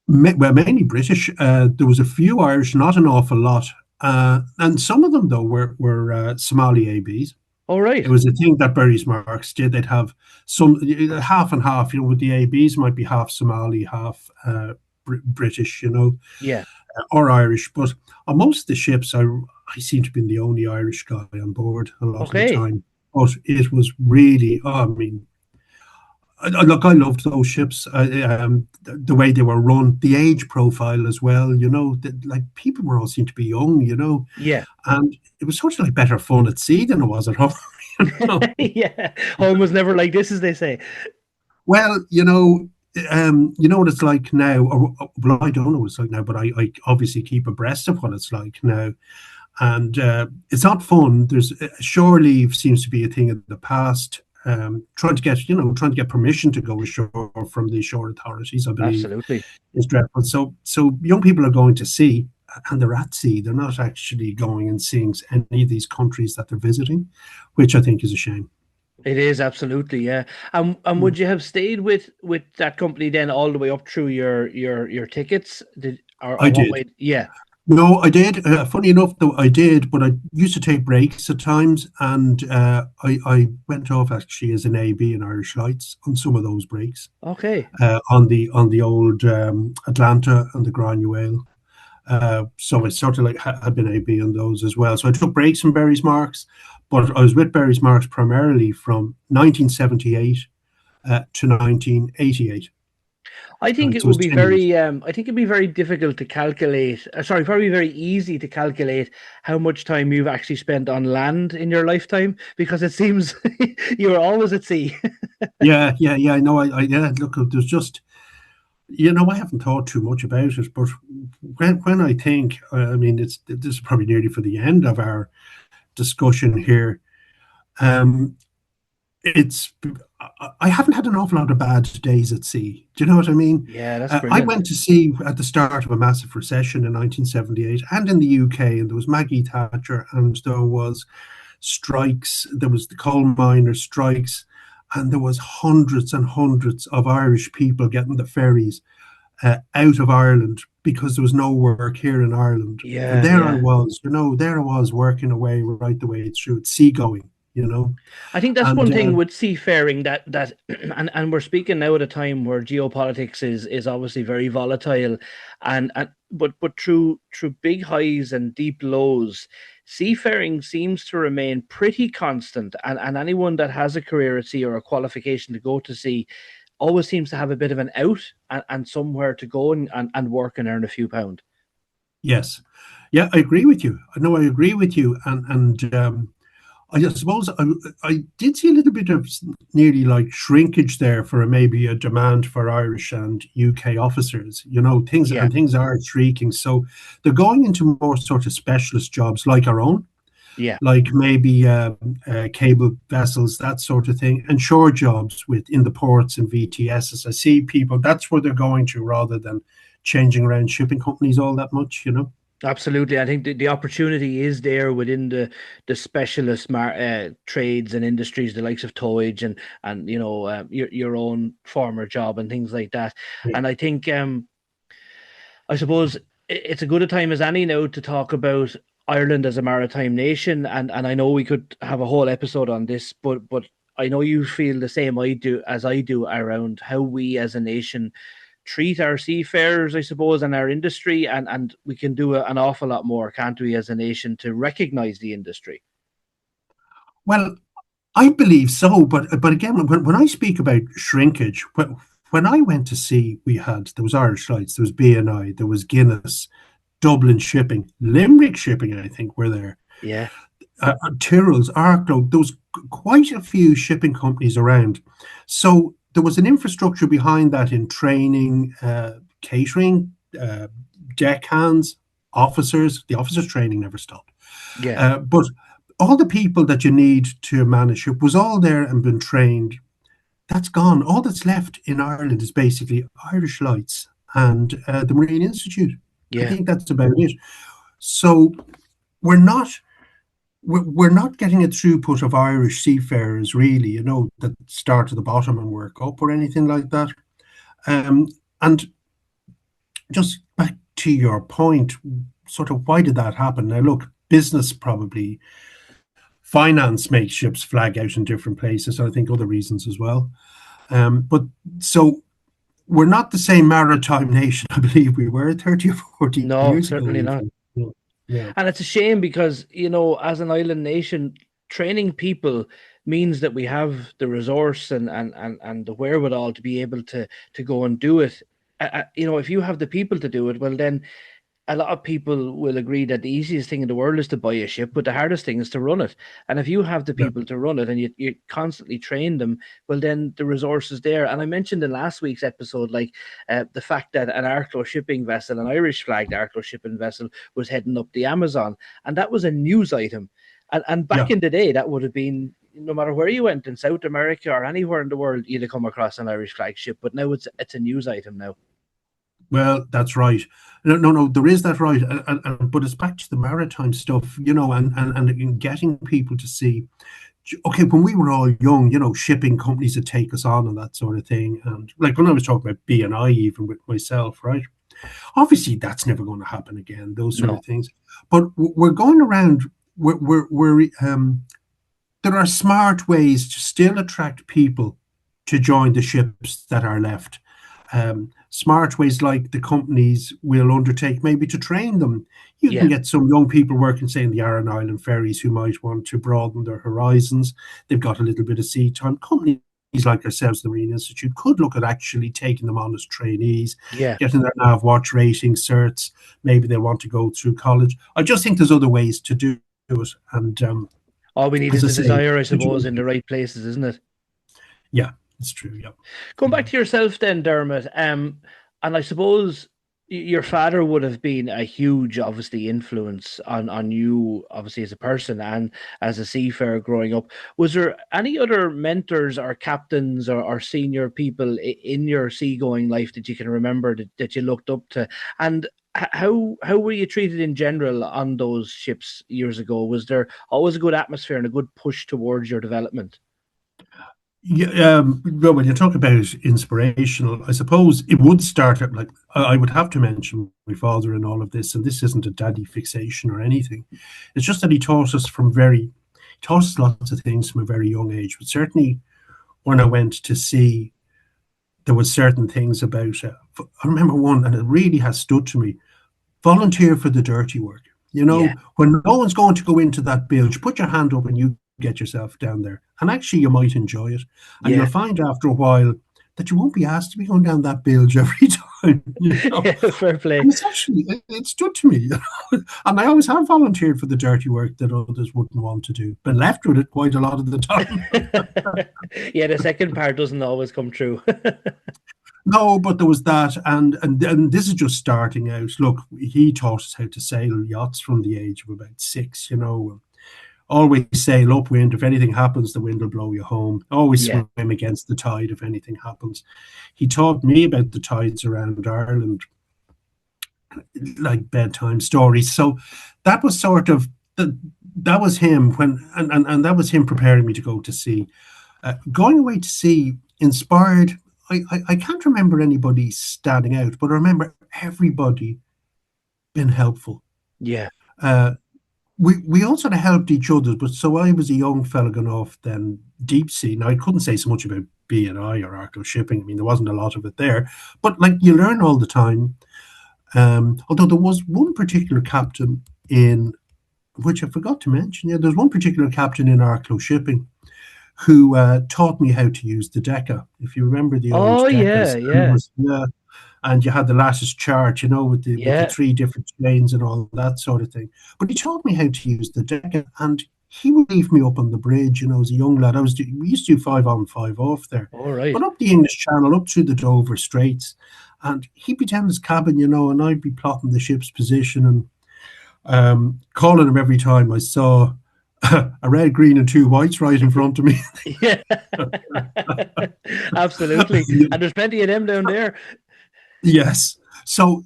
[SPEAKER 2] Well, mainly British. There was a few Irish, not an awful lot, and some of them though were Somali ABs.
[SPEAKER 1] All
[SPEAKER 2] It
[SPEAKER 1] right.
[SPEAKER 2] was a thing that Burry's Marks did. They'd have some half and half. With the ABs might be half Somali, half British,
[SPEAKER 1] Yeah.
[SPEAKER 2] or Irish. But on most of the ships, I seem to have been the only Irish guy on board a lot of the
[SPEAKER 1] Okay.
[SPEAKER 2] time. But it was really, oh, I mean, look, I loved those ships. The way they were run, the age profile as well. Like people were all seemed to be young.
[SPEAKER 1] Yeah.
[SPEAKER 2] And it was sort of like better fun at sea than it was at home.
[SPEAKER 1] Yeah. Home was never like this, as they say.
[SPEAKER 2] Well, you know what it's like now. Well, I don't know what it's like now, but I obviously keep abreast of what it's like now. And it's not fun. There's shore leave seems to be a thing in the past. Trying to get permission to go ashore from the shore authorities, I believe,
[SPEAKER 1] Absolutely.
[SPEAKER 2] is dreadful. So young people are going to sea, and they're at sea. They're not actually going and seeing any of these countries that they're visiting, which I think is a shame.
[SPEAKER 1] It is absolutely, yeah. And would you have stayed with that company then all the way up through your tickets? Or
[SPEAKER 2] I
[SPEAKER 1] what
[SPEAKER 2] did.
[SPEAKER 1] way? Yeah.
[SPEAKER 2] No, I did. Funny enough, though, I did, but I used to take breaks at times, and I went off actually as an AB in Irish Lights on some of those breaks,
[SPEAKER 1] Okay.
[SPEAKER 2] on the old Atlanta and the Granuaile. So I sort of like had been AB on those as well. So I took breaks from Berry's Marks, but I was with Berry's Marks primarily from 1978 to 1988.
[SPEAKER 1] I think
[SPEAKER 2] Right,
[SPEAKER 1] it
[SPEAKER 2] so it
[SPEAKER 1] would
[SPEAKER 2] was
[SPEAKER 1] be
[SPEAKER 2] 10 years.
[SPEAKER 1] very I think it'd be very difficult to calculate. Sorry, probably very easy to calculate how much time you've actually spent on land in your lifetime, because it seems you were always at sea.
[SPEAKER 2] Yeah, yeah, yeah. I know. Yeah. Look, there's just I haven't thought too much about it, but when I think, I mean, this is probably nearly for the end of our discussion here. Um, it's I haven't had an awful lot of bad days at sea. Do you know what I mean?
[SPEAKER 1] Yeah, that's
[SPEAKER 2] I
[SPEAKER 1] brilliant.
[SPEAKER 2] went to sea at the start of a massive recession in 1978, and in the UK, and there was Maggie Thatcher, and there was strikes. There was the coal miners' strikes, and there was hundreds and hundreds of Irish people getting the ferries out of Ireland because there was no work here in Ireland. And
[SPEAKER 1] Yeah,
[SPEAKER 2] there I
[SPEAKER 1] yeah.
[SPEAKER 2] was, there I was working away right the way through, seagoing,
[SPEAKER 1] I think that's
[SPEAKER 2] and
[SPEAKER 1] one thing with seafaring that and we're speaking now at a time where geopolitics is obviously very volatile, and but through big highs and deep lows, seafaring seems to remain pretty constant, and anyone that has a career at sea or a qualification to go to sea always seems to have a bit of an out, and somewhere to go and work and earn a few pound.
[SPEAKER 2] yes, yeah, I agree with you. I know I agree with you, and I suppose I did see a little bit of nearly like shrinkage there for maybe a demand for Irish and UK officers.
[SPEAKER 1] Yeah,
[SPEAKER 2] Things are shrinking, so they're going into more sort of specialist jobs like our own,
[SPEAKER 1] yeah.
[SPEAKER 2] like maybe cable vessels, that sort of thing, and shore jobs in the ports and VTSs. I see people, that's where they're going to rather than changing around shipping companies all that much.
[SPEAKER 1] Absolutely. I think the opportunity is there within the specialist trades and industries, the likes of towage and your own former job and things like that.
[SPEAKER 2] Yeah.
[SPEAKER 1] And I think I suppose it's a good a time as any now to talk about Ireland as a maritime nation. And I know we could have a whole episode on this, but I know you feel the same I do around how we as a nation treat our seafarers, I suppose, and our industry, and we can do an awful lot more, can't we, as a nation, to recognise the industry?
[SPEAKER 2] Well, I believe so, but again, when I speak about shrinkage, when I went to sea, there was Irish Lights, there was BNI, there was Guinness, Dublin Shipping, Limerick Shipping, I think were there,
[SPEAKER 1] Yeah,
[SPEAKER 2] Tyrrell's, Arklow. There was quite a few shipping companies around, so there was an infrastructure behind that in training, catering, deckhands, officers. The officers' training never stopped.
[SPEAKER 1] yeah,
[SPEAKER 2] But all the people that you need to manage ship was all there and been trained. That's gone. All that's left in Ireland is basically Irish Lights and the Marine Institute. I
[SPEAKER 1] yeah.
[SPEAKER 2] think that's about it. So we're not we're not getting a throughput of Irish seafarers really, that start at the bottom and work up or anything like that. And just back to your point, sort of why did that happen? Now, look, business probably finance makes ships flag out in different places. I think other reasons as well. But so we're not the same maritime nation I believe we were 30 or 40
[SPEAKER 1] No,
[SPEAKER 2] years ago,
[SPEAKER 1] certainly not.
[SPEAKER 2] even. Yeah. Yeah.
[SPEAKER 1] And it's a shame because, as an island nation, training people means that we have the resource and the wherewithal to be able to go and do it. If you have the people to do it, well, then a lot of people will agree that the easiest thing in the world is to buy a ship, but the hardest thing is to run it. And if you have the
[SPEAKER 2] Yeah.
[SPEAKER 1] people to run it and you constantly train them, well, then the resource is there. And I mentioned in last week's episode, like the fact that an Arklow shipping vessel, an Irish flagged Arklow shipping vessel, was heading up the Amazon. And that was a news item. And back
[SPEAKER 2] Yeah.
[SPEAKER 1] in the day, that would have been, no matter where you went in South America or anywhere in the world, you'd have come across an Irish flagship. But now it's a news item now.
[SPEAKER 2] Well, that's right. No, no, no, there is that right. But it's back to the maritime stuff, and in getting people to see, okay, when we were all young, shipping companies would take us on and that sort of thing. And like when I was talking about BNI, even with myself, right? Obviously, that's never going to happen again, those sort
[SPEAKER 1] No.
[SPEAKER 2] of things. But we're going around, there are smart ways to still attract people to join the ships that are left. Smart ways like the companies will undertake maybe to train them. You can
[SPEAKER 1] Yeah.
[SPEAKER 2] get some young people working, say, in the Aran Island ferries who might want to broaden their horizons. They've got a little bit of sea time. Companies like ourselves, the Marine Institute, could look at actually taking them on as trainees,
[SPEAKER 1] Yeah.
[SPEAKER 2] getting their nav watch rating certs. Maybe they want to go through college. I just think there's other ways to do it. And
[SPEAKER 1] All we need
[SPEAKER 2] as
[SPEAKER 1] is
[SPEAKER 2] I
[SPEAKER 1] the
[SPEAKER 2] say,
[SPEAKER 1] desire, I suppose, in the right places, isn't it?
[SPEAKER 2] yeah, it's true. Yeah.
[SPEAKER 1] Going
[SPEAKER 2] Yeah.
[SPEAKER 1] back to yourself then, Dermot, and I suppose your father would have been a huge, obviously, influence on you, obviously, as a person and as a seafarer growing up. Was there any other mentors or captains or senior people in your seagoing life that you can remember that you looked up to? And how were you treated in general on those ships years ago? Was there always a good atmosphere and a good push towards your development?
[SPEAKER 2] Yeah, well, when you talk about inspirational, I suppose it would start at like I would have to mention my father in all of this, and this isn't a daddy fixation or anything. It's just that he taught us lots of things from a very young age. But certainly, when I went to sea, there was certain things about. I remember one, and it really has stood to me: volunteer for the dirty work.
[SPEAKER 1] Yeah,
[SPEAKER 2] When no one's going to go into that bilge, put your hand up and you get yourself down there. And actually, you might enjoy it. And you'll
[SPEAKER 1] yeah,
[SPEAKER 2] find after a while that you won't be asked to be going down that bilge every you know.
[SPEAKER 1] Yeah, fair play.
[SPEAKER 2] And it's actually, it stood to me, you know. And I always have volunteered for the dirty work that others wouldn't want to do. Been left with it quite a lot of the time.
[SPEAKER 1] Yeah, the second part doesn't always come true.
[SPEAKER 2] No, but there was that, and this is just starting out. Look, he taught us how to sail yachts from the age of about 6. You know, always sail upwind. If anything happens, the wind will blow you home. Always
[SPEAKER 1] Yeah.
[SPEAKER 2] swim against the tide if anything happens. He taught me about the tides around Ireland, like bedtime stories. So that was sort of that was him and that was him preparing me to go to sea. Going away to sea inspired. I can't remember anybody standing out, but I remember everybody being helpful.
[SPEAKER 1] Yeah.
[SPEAKER 2] Uh, we all sort of helped each other, but so I was a young fella going off then deep sea. Now I couldn't say so much about B&I or Arklow shipping. I mean, there wasn't a lot of it there, but like you learn all the time. Although there was one particular captain in which I forgot to mention. Yeah, there's one particular captain in Arklow shipping who taught me how to use the Deca. If you remember the old
[SPEAKER 1] Oh yeah,
[SPEAKER 2] Decas, and,
[SPEAKER 1] yeah.
[SPEAKER 2] yeah, and you had the lattice chart, you know, with the
[SPEAKER 1] Yeah.
[SPEAKER 2] three different chains and all that sort of thing. But he taught me how to use the Deca, and he would leave me up on the bridge. You know, as a young lad, we used to do 5 on 5 off there,
[SPEAKER 1] All right.
[SPEAKER 2] but up the English Channel, up through the Dover Straits, and he'd be down his cabin, you know, and I'd be plotting the ship's position and calling him every time I saw a red, green, and two whites right in front of me.
[SPEAKER 1] Yeah. Absolutely. And there's plenty of them down there.
[SPEAKER 2] Yes. So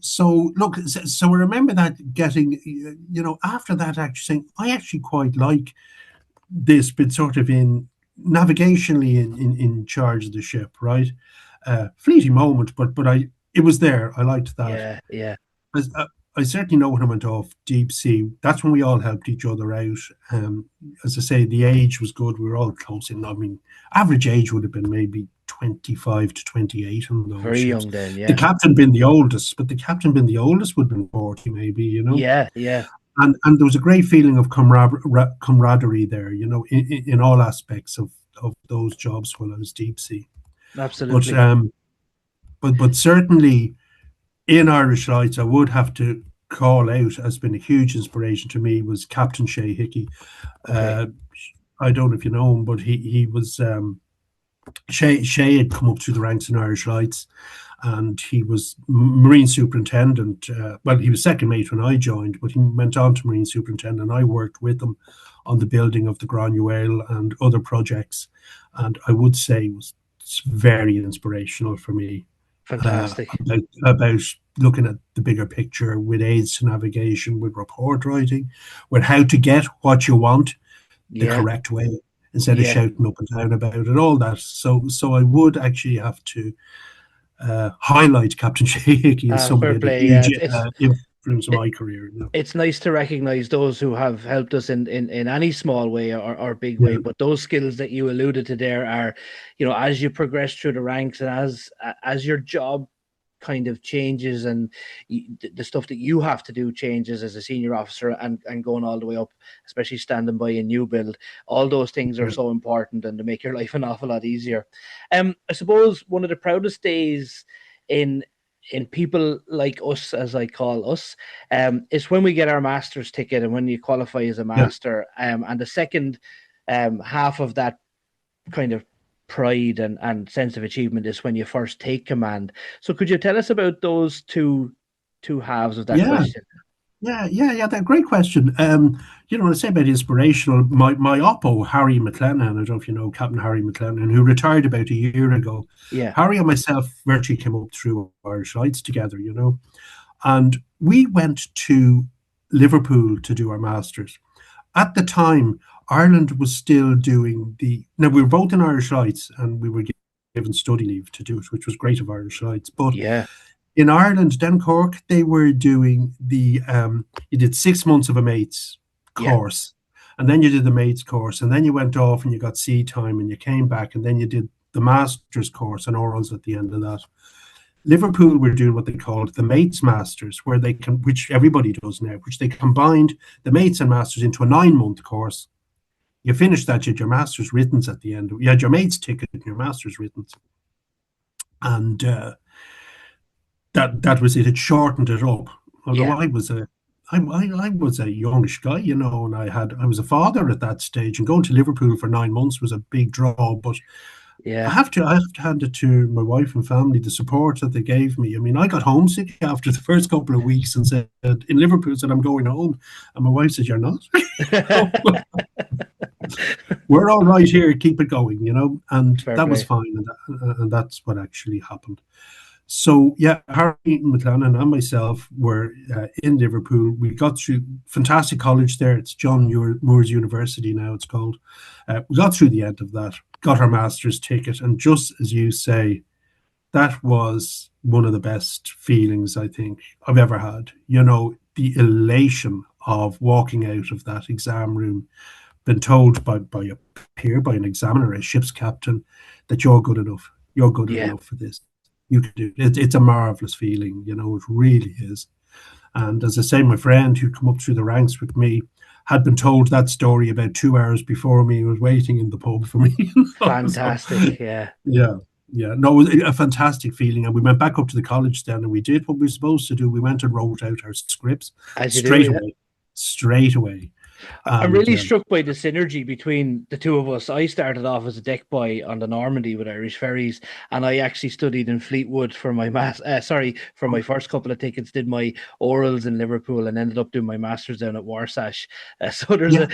[SPEAKER 2] look, so I remember that getting, you know, after that actually saying, I actually quite like this bit sort of in navigationally in charge of the ship, right? Fleeting moment, but it was there. I liked that.
[SPEAKER 1] Yeah, yeah,
[SPEAKER 2] As, I certainly know when I went off deep sea, that's when we all helped each other out. As I say, the age was good. We were all close in. I mean, average age would have been maybe 25 to 28 on those
[SPEAKER 1] very
[SPEAKER 2] ships.
[SPEAKER 1] young then.
[SPEAKER 2] The
[SPEAKER 1] Yeah,
[SPEAKER 2] captain being the oldest, but the captain being the oldest would have been 40 maybe, you know.
[SPEAKER 1] yeah, yeah.
[SPEAKER 2] And there was a great feeling of camaraderie there, you know, in all aspects of those jobs while I was deep sea. But
[SPEAKER 1] Absolutely.
[SPEAKER 2] um, but certainly in Irish Lights, I would have to call out has been a huge inspiration to me was Captain Shay Hickey.
[SPEAKER 1] Okay.
[SPEAKER 2] Uh, I don't know if you know him, but he was Shay had come up through the ranks in Irish Lights, and he was Marine Superintendent. Well, he was second mate when I joined, but he went on to Marine Superintendent. I worked with him on the building of the Granuaile and other projects, and I would say it was very inspirational for me
[SPEAKER 1] Fantastic.
[SPEAKER 2] about looking at the bigger picture with aids to navigation, with report writing, with how to get what you want the
[SPEAKER 1] Yeah,
[SPEAKER 2] correct way instead of
[SPEAKER 1] yeah.
[SPEAKER 2] shouting up and down about it, all that. So I would actually have to highlight Captain Sheehy as somebody
[SPEAKER 1] Fair
[SPEAKER 2] that had a
[SPEAKER 1] play. Yeah,
[SPEAKER 2] huge
[SPEAKER 1] it's
[SPEAKER 2] influence on
[SPEAKER 1] it,
[SPEAKER 2] my career. You know?
[SPEAKER 1] it's nice to recognize those who have helped us in any small way or big way.
[SPEAKER 2] Yeah,
[SPEAKER 1] But those skills that you alluded to there are, as you progress through the ranks and as your job kind of changes and the stuff that you have to do changes as a senior officer and going all the way up, especially standing by a new build, all those things are
[SPEAKER 2] yeah,
[SPEAKER 1] so important and to make your life an awful lot easier. I suppose one of the proudest days in people like us, as I call us, is when we get our master's ticket and when you qualify as a
[SPEAKER 2] yeah.
[SPEAKER 1] master. And the second half of that kind of pride and sense of achievement is when you first take command. So could you tell us about those two halves of that
[SPEAKER 2] Yeah.
[SPEAKER 1] question?
[SPEAKER 2] Yeah. That great question. You know, when I say about inspirational, my oppo Harry McLennan, I don't know if you know Captain Harry McLennan, who retired about a year ago.
[SPEAKER 1] Yeah,
[SPEAKER 2] Harry and myself virtually came up through Irish Lights together, you know, and we went to Liverpool to do our masters. At the time, Ireland was still doing the. Now we were both in Irish Lights, and we were given study leave to do it, which was great of Irish Lights, but
[SPEAKER 1] yeah,
[SPEAKER 2] in Ireland, then Cork, they were doing you did 6 months of a mate's
[SPEAKER 1] yeah.
[SPEAKER 2] course, and then you did the mate's course, and then you went off and you got sea time, and you came back, and then you did the master's course and orals at the end of that. Liverpool were doing what they called the mates masters, where which everybody does now, which they combined the mates and masters into a 9 month course. You finished that, you had your master's writtens at the end. You had your mate's ticket and your master's writtens, and that was it. It shortened it up. Although
[SPEAKER 1] Yeah,
[SPEAKER 2] I was a youngish guy, and I was a father at that stage, and going to Liverpool for 9 months was a big draw. But
[SPEAKER 1] yeah.
[SPEAKER 2] I have to hand it to my wife and family, the support that they gave me. I mean, I got homesick after the first couple of weeks and said in Liverpool, said I'm going home, and my wife said, "You're not." We're all right here. Keep it going, and
[SPEAKER 1] Fair
[SPEAKER 2] that was
[SPEAKER 1] play.
[SPEAKER 2] fine, and that's what actually happened. So yeah, Harry McLennan and myself were in Liverpool. We got through fantastic college there. It's John Moores University now. It's called. We got through the end of that. Got our master's ticket, and just as you say, that was one of the best feelings I think I've ever had. The elation of walking out of that exam room, been told by a peer, by an examiner, a ship's captain, that you're good enough. You're good
[SPEAKER 1] Yeah.
[SPEAKER 2] enough for this. You can do it. It's a marvelous feeling, it really is. And as I say, my friend who'd come up through the ranks with me had been told that story about 2 hours before me. He was waiting in the pub for me. So,
[SPEAKER 1] Fantastic. Yeah.
[SPEAKER 2] yeah, yeah. No, it was a fantastic feeling. And we went back up to the college then and we did what we were supposed to do. We went and wrote out our scripts
[SPEAKER 1] As you do,
[SPEAKER 2] straight
[SPEAKER 1] yeah.
[SPEAKER 2] away, straight away.
[SPEAKER 1] I'm
[SPEAKER 2] And
[SPEAKER 1] really struck by the synergy between the two of us. I started off as a deck boy on the Normandy with Irish Ferries, and I actually studied in Fleetwood for my for my first couple of tickets. Did my orals in Liverpool and ended up doing my masters down at Warsash. So
[SPEAKER 2] yeah,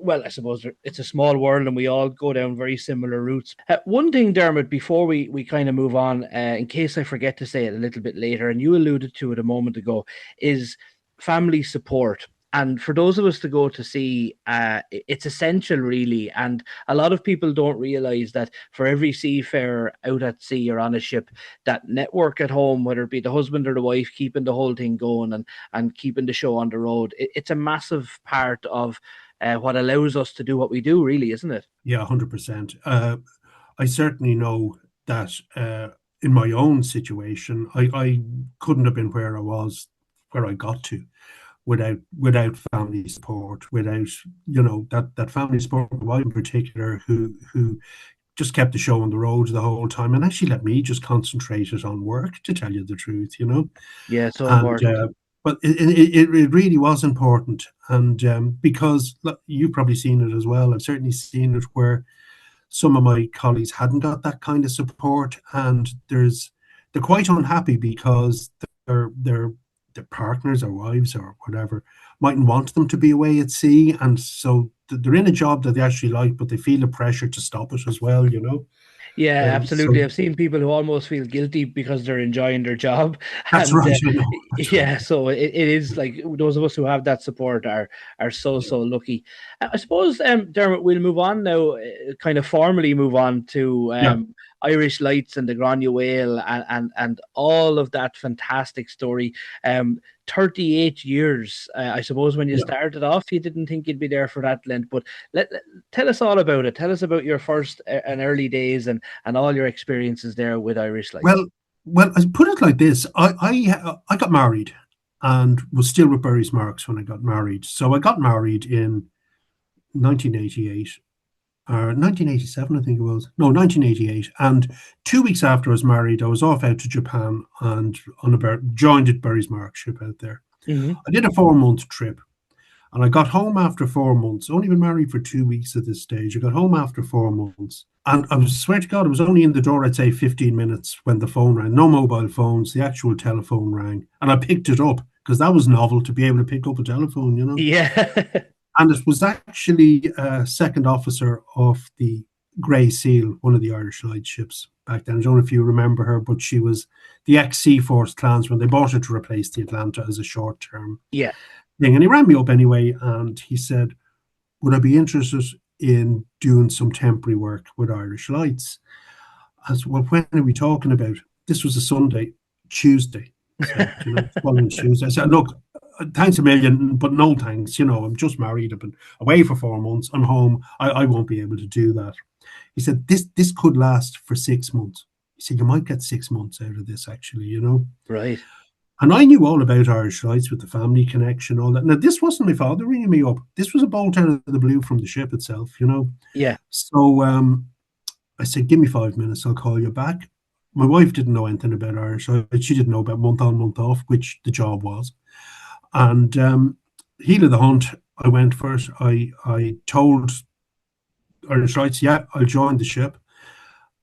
[SPEAKER 1] well, I suppose it's a small world, and we all go down very similar routes. One thing, Dermot, before we kind of move on, in case I forget to say it a little bit later, and you alluded to it a moment ago, is family support. And for those of us to go to sea, it's essential, really. And a lot of people don't realize that for every seafarer out at sea or on a ship, that network at home, whether it be the husband or the wife, keeping the whole thing going and keeping the show on the road, it's a massive part of what allows us to do what we do, really, isn't it?
[SPEAKER 2] yeah, 100%. I certainly know that in my own situation, I couldn't have been where I was, where I got to, without family support, without that family support, my wife in particular, who just kept the show on the road the whole time and actually let me just concentrate it on work, to tell you the truth.
[SPEAKER 1] Yeah, so
[SPEAKER 2] And
[SPEAKER 1] important.
[SPEAKER 2] but it really was important, and because look, you've probably seen it as well. I've certainly seen it where some of my colleagues hadn't got that kind of support, and they're quite unhappy because their their partners or wives or whatever mightn't want them to be away at sea, and so they're in a job that they actually like, but they feel the pressure to stop it as well.
[SPEAKER 1] Yeah,
[SPEAKER 2] So
[SPEAKER 1] absolutely. I've seen people who almost feel guilty because they're enjoying their job,
[SPEAKER 2] that's
[SPEAKER 1] and
[SPEAKER 2] right. I know. That's right.
[SPEAKER 1] yeah, so it is like those of us who have that support are so lucky. I suppose, Dermot, we'll move on now, kind of formally move on to
[SPEAKER 2] Yeah,
[SPEAKER 1] Irish Lights and the Grania Whale and all of that fantastic story. 38 years. I suppose when you
[SPEAKER 2] yeah.
[SPEAKER 1] started off, you didn't think you'd be there for that length, but tell us all about it. Tell us about your first and early days and all your experiences there with Irish Lights.
[SPEAKER 2] Well, well, I put it like this: I got married and was still with Barry's Marks when I got married. So I got married in 1988 or 1987, I think it was. No, 1988. And 2 weeks after I was married, I was off out to Japan and joined at Barry's Marks ship out there.
[SPEAKER 1] Hmm.
[SPEAKER 2] I did a 4 month trip. And I got home after 4 months. Only been married for 2 weeks at this stage. I got home after 4 months. And I swear to God, I was only in the door, I'd say 15 minutes when the phone rang. No mobile phones, the actual telephone rang. And I picked it up because that was novel to be able to pick up a telephone.
[SPEAKER 1] Yeah.
[SPEAKER 2] And it was actually a second officer of the Grey C.I.L, one of the Irish Light ships back then. I don't know if you remember her, but she was the ex-Sea Force clansman. They bought her to replace the Atlanta as a short term
[SPEAKER 1] Yeah.
[SPEAKER 2] thing. And he rang me up anyway, and he said, would I be interested in doing some temporary work with Irish Lights? I said, well, when are we talking about? This was a Sunday, Tuesday. So, following Tuesday. I said, look, thanks a million, but no thanks. I'm just married. I've been away for 4 months. I'm home. I won't be able to do that. He said, this could last for 6 months. He said, you might get 6 months out of this, actually.
[SPEAKER 1] Right.
[SPEAKER 2] And I knew all about Irish Lights with the family connection, all that. Now, this wasn't my father ringing me up. This was a bolt out of the blue from the ship itself.
[SPEAKER 1] Yeah.
[SPEAKER 2] So I said, give me 5 minutes. I'll call you back. My wife didn't know anything about Irish. She didn't know about month on, month off, which the job was. And heel of the hunt, I went for it. I told Irish Lights, yeah, I'll join the ship.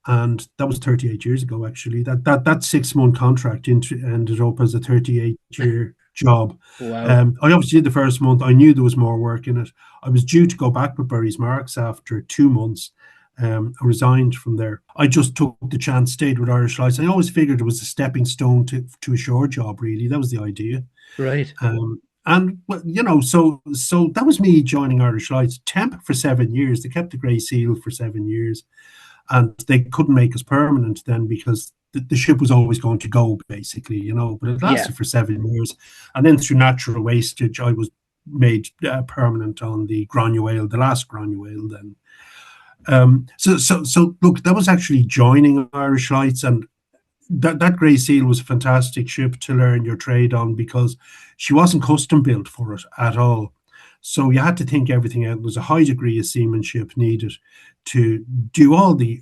[SPEAKER 2] And that was 38 years ago, actually. That 6 month contract ended up as a 38-year job.
[SPEAKER 1] Wow.
[SPEAKER 2] I obviously did the first month. I knew there was more work in it. I was due to go back with Burry's Marks after 2 months. I resigned from there. I just took the chance, stayed with Irish Lights. I always figured it was a stepping stone to a shore job, really. That was the idea.
[SPEAKER 1] Right.
[SPEAKER 2] And well, so that was me joining Irish Lights. Temp for 7 years. They kept the Grey Seal for 7 years, and they couldn't make us permanent then because the ship was always going to go, basically. But it
[SPEAKER 1] Yeah.
[SPEAKER 2] lasted for 7 years, and then through natural wastage, I was made permanent on the Granuaile, the last Granuaile. Then, so look, that was actually joining Irish Lights, and that Grey Seal was a fantastic ship to learn your trade on because she wasn't custom built for it at all. So you had to think everything out. There was a high degree of seamanship needed to do all the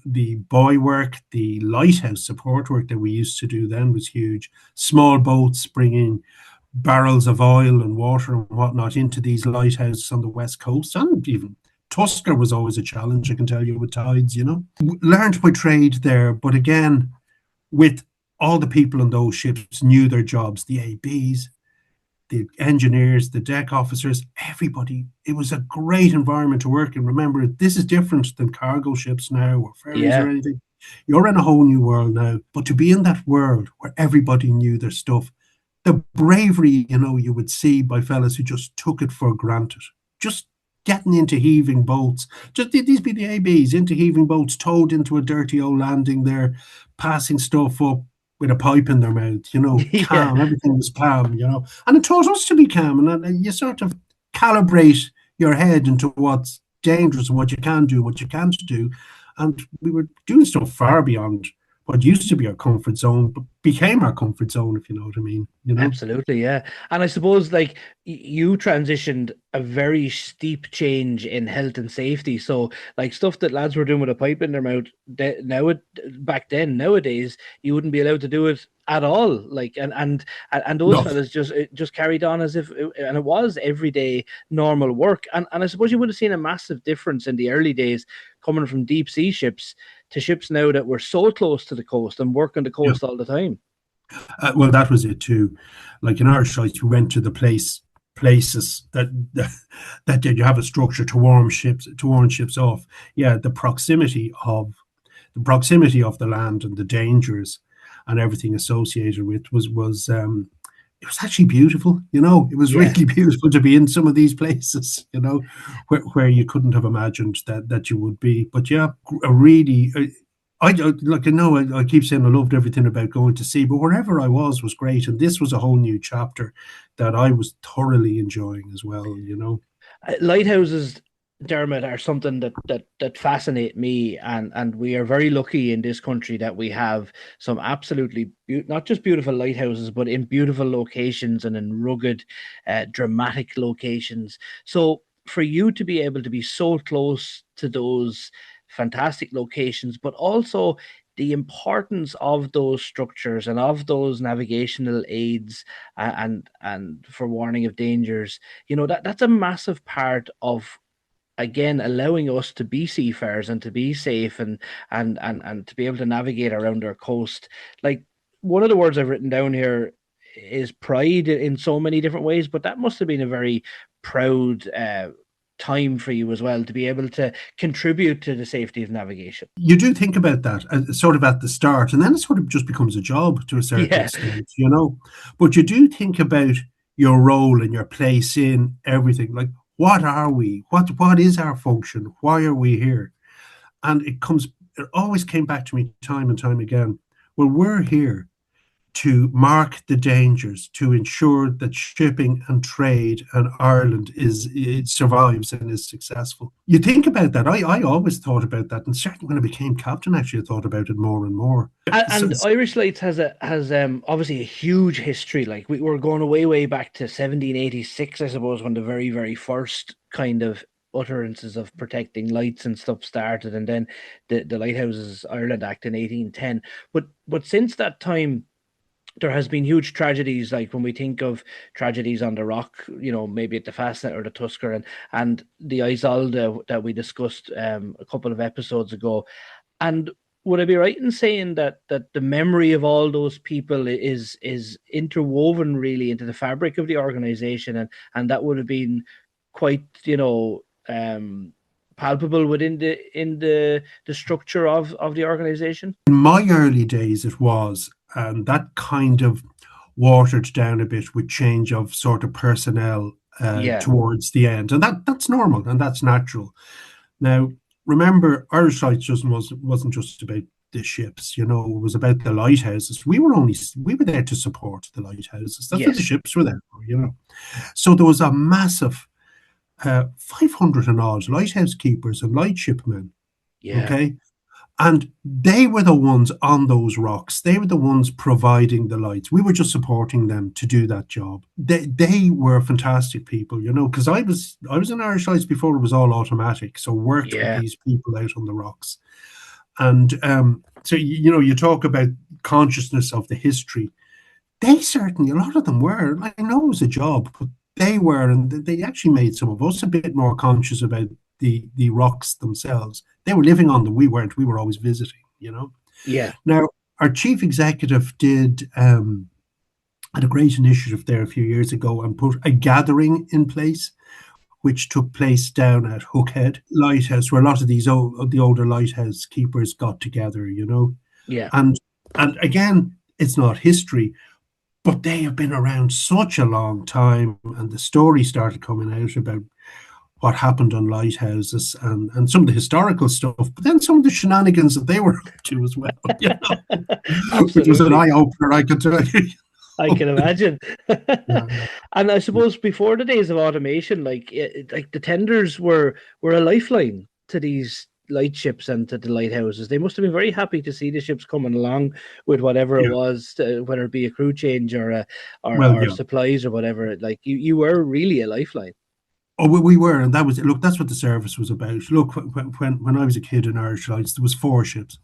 [SPEAKER 2] buoy work, the lighthouse support work that we used to do then was huge. Small boats bringing barrels of oil and water and whatnot into these lighthouses on the west coast, and even Tusker was always a challenge, I can tell you, with tides. Learned my trade there, but again, with all the people on those ships knew their jobs, the ABs, the engineers, the deck officers, everybody. It was a great environment to work in. Remember, this is different than cargo ships now or ferries or
[SPEAKER 1] Yeah.
[SPEAKER 2] anything. You're in a whole new world now. But to be in that world where everybody knew their stuff, the bravery, you would see by fellas who just took it for granted. Just getting into heaving boats. Just these be the ABs into heaving boats, towed into a dirty old landing there, passing stuff up with a pipe in their mouth,
[SPEAKER 1] Yeah.
[SPEAKER 2] calm. Everything was calm. And it taught us to be calm. And you sort of calibrate your head into what's dangerous and what you can do, what you can't do. And we were doing stuff far beyond what used to be our comfort zone, but became our comfort zone, if you know what I mean.
[SPEAKER 1] Absolutely, yeah. And I suppose like you transitioned a very steep change in health and safety. So like stuff that lads were doing with a pipe in their mouth back then, nowadays you wouldn't be allowed to do it at all. Like and those
[SPEAKER 2] No,
[SPEAKER 1] fellas just carried on as if and it was everyday normal work. And I suppose you would have seen a massive difference in the early days coming from deep sea ships to ships now that were so close to the coast and work on the
[SPEAKER 2] yeah.
[SPEAKER 1] coast all the time.
[SPEAKER 2] Well, that was it too. Like in our sites, we went to the places that you have a structure to warn ships off. Yeah, the proximity of the land and the dangers and everything associated with it was actually beautiful. It was
[SPEAKER 1] Yeah.
[SPEAKER 2] really beautiful to be in some of these places, where you couldn't have imagined that you would be. But yeah, a really, like I know I keep saying I loved everything about going to sea, but wherever I was great, and this was a whole new chapter that I was thoroughly enjoying as well.
[SPEAKER 1] Lighthouses, Dermot, are something that fascinate me, and we are very lucky in this country that we have some absolutely not just beautiful lighthouses, but in beautiful locations and in rugged, dramatic locations. So for you to be able to be so close to those fantastic locations, but also the importance of those structures and of those navigational aids and for warning of dangers, that's a massive part of, again, allowing us to be seafarers and to be safe and to be able to navigate around our coast. Like, one of the words I've written down here is pride in so many different ways, but that must have been a very proud time for you as well to be able to contribute to the safety of navigation.
[SPEAKER 2] You do think about that sort of at the start, and then it sort of just becomes a job to a certain
[SPEAKER 1] Yeah.
[SPEAKER 2] extent. But you do think about your role and your place in everything. Like, what are we? What is our function? Why are we here? And it always came back to me time and time again. Well, we're here to mark the dangers, to ensure that shipping and trade and Ireland it survives and is successful. You think about that. I always thought about that, and certainly when I became captain, actually, I thought about it more and more. So,
[SPEAKER 1] And Irish Lights has obviously a huge history. Like, we were going way back to 1786, I suppose, when the very first kind of utterances of protecting lights and stuff started, and then the Lighthouses Ireland Act in 1810. But since that time, there has been huge tragedies, like when we think of tragedies on the Rock, maybe at the Fastnet or the Tusker, and the C.I.L that we discussed a couple of episodes ago. And would I be right in saying that the memory of all those people is interwoven really into the fabric of the organization, and that would have been quite, palpable within the structure of the organization?
[SPEAKER 2] In my early days, it was, and that kind of watered down a bit with change of sort of personnel
[SPEAKER 1] Yeah,
[SPEAKER 2] towards the end, and that's normal and that's natural. Now, remember, Irish Lights just wasn't just about the ships. It was about the lighthouses. We were there to support the lighthouses. That's what the
[SPEAKER 1] yes,
[SPEAKER 2] ships were there for. So there was a massive 500 and odd lighthouse keepers and lightshipmen.
[SPEAKER 1] yeah,
[SPEAKER 2] Okay, and they were the ones on those rocks. They were the ones providing the lights. We were just supporting them to do that job. They were fantastic people, because I was in Irish Lights before it was all automatic. So worked with
[SPEAKER 1] yeah,
[SPEAKER 2] these people out on the rocks. And so you talk about consciousness of the history. They certainly, a lot of them were. I know it was a job, but they were, and they actually made some of us a bit more conscious about the rocks themselves. They were living on them. We weren't. We were always visiting.
[SPEAKER 1] yeah,
[SPEAKER 2] Now, our chief executive had a great initiative there a few years ago and put a gathering in place, which took place down at Hookhead Lighthouse, where a lot of the older lighthouse keepers got together.
[SPEAKER 1] yeah,
[SPEAKER 2] And again, it's not history, but they have been around such a long time, and the story started coming out about what happened on lighthouses and some of the historical stuff, but then some of the shenanigans that they were up to as well, which was an
[SPEAKER 1] absolutely.
[SPEAKER 2] eye opener, I could tell you.
[SPEAKER 1] I can imagine.
[SPEAKER 2] Yeah,
[SPEAKER 1] And I suppose before the days of automation, like the tenders were a lifeline to these lightships and to the lighthouses. They must have been very happy to see the ships coming along with whatever it
[SPEAKER 2] yeah.
[SPEAKER 1] was, whether it be a crew change or
[SPEAKER 2] Well,
[SPEAKER 1] or
[SPEAKER 2] yeah.
[SPEAKER 1] supplies or whatever. Like you were really a lifeline.
[SPEAKER 2] Oh, we were, and that was look. That's what the service was about. Look, when I was a kid in Irish Lights, there was four ships.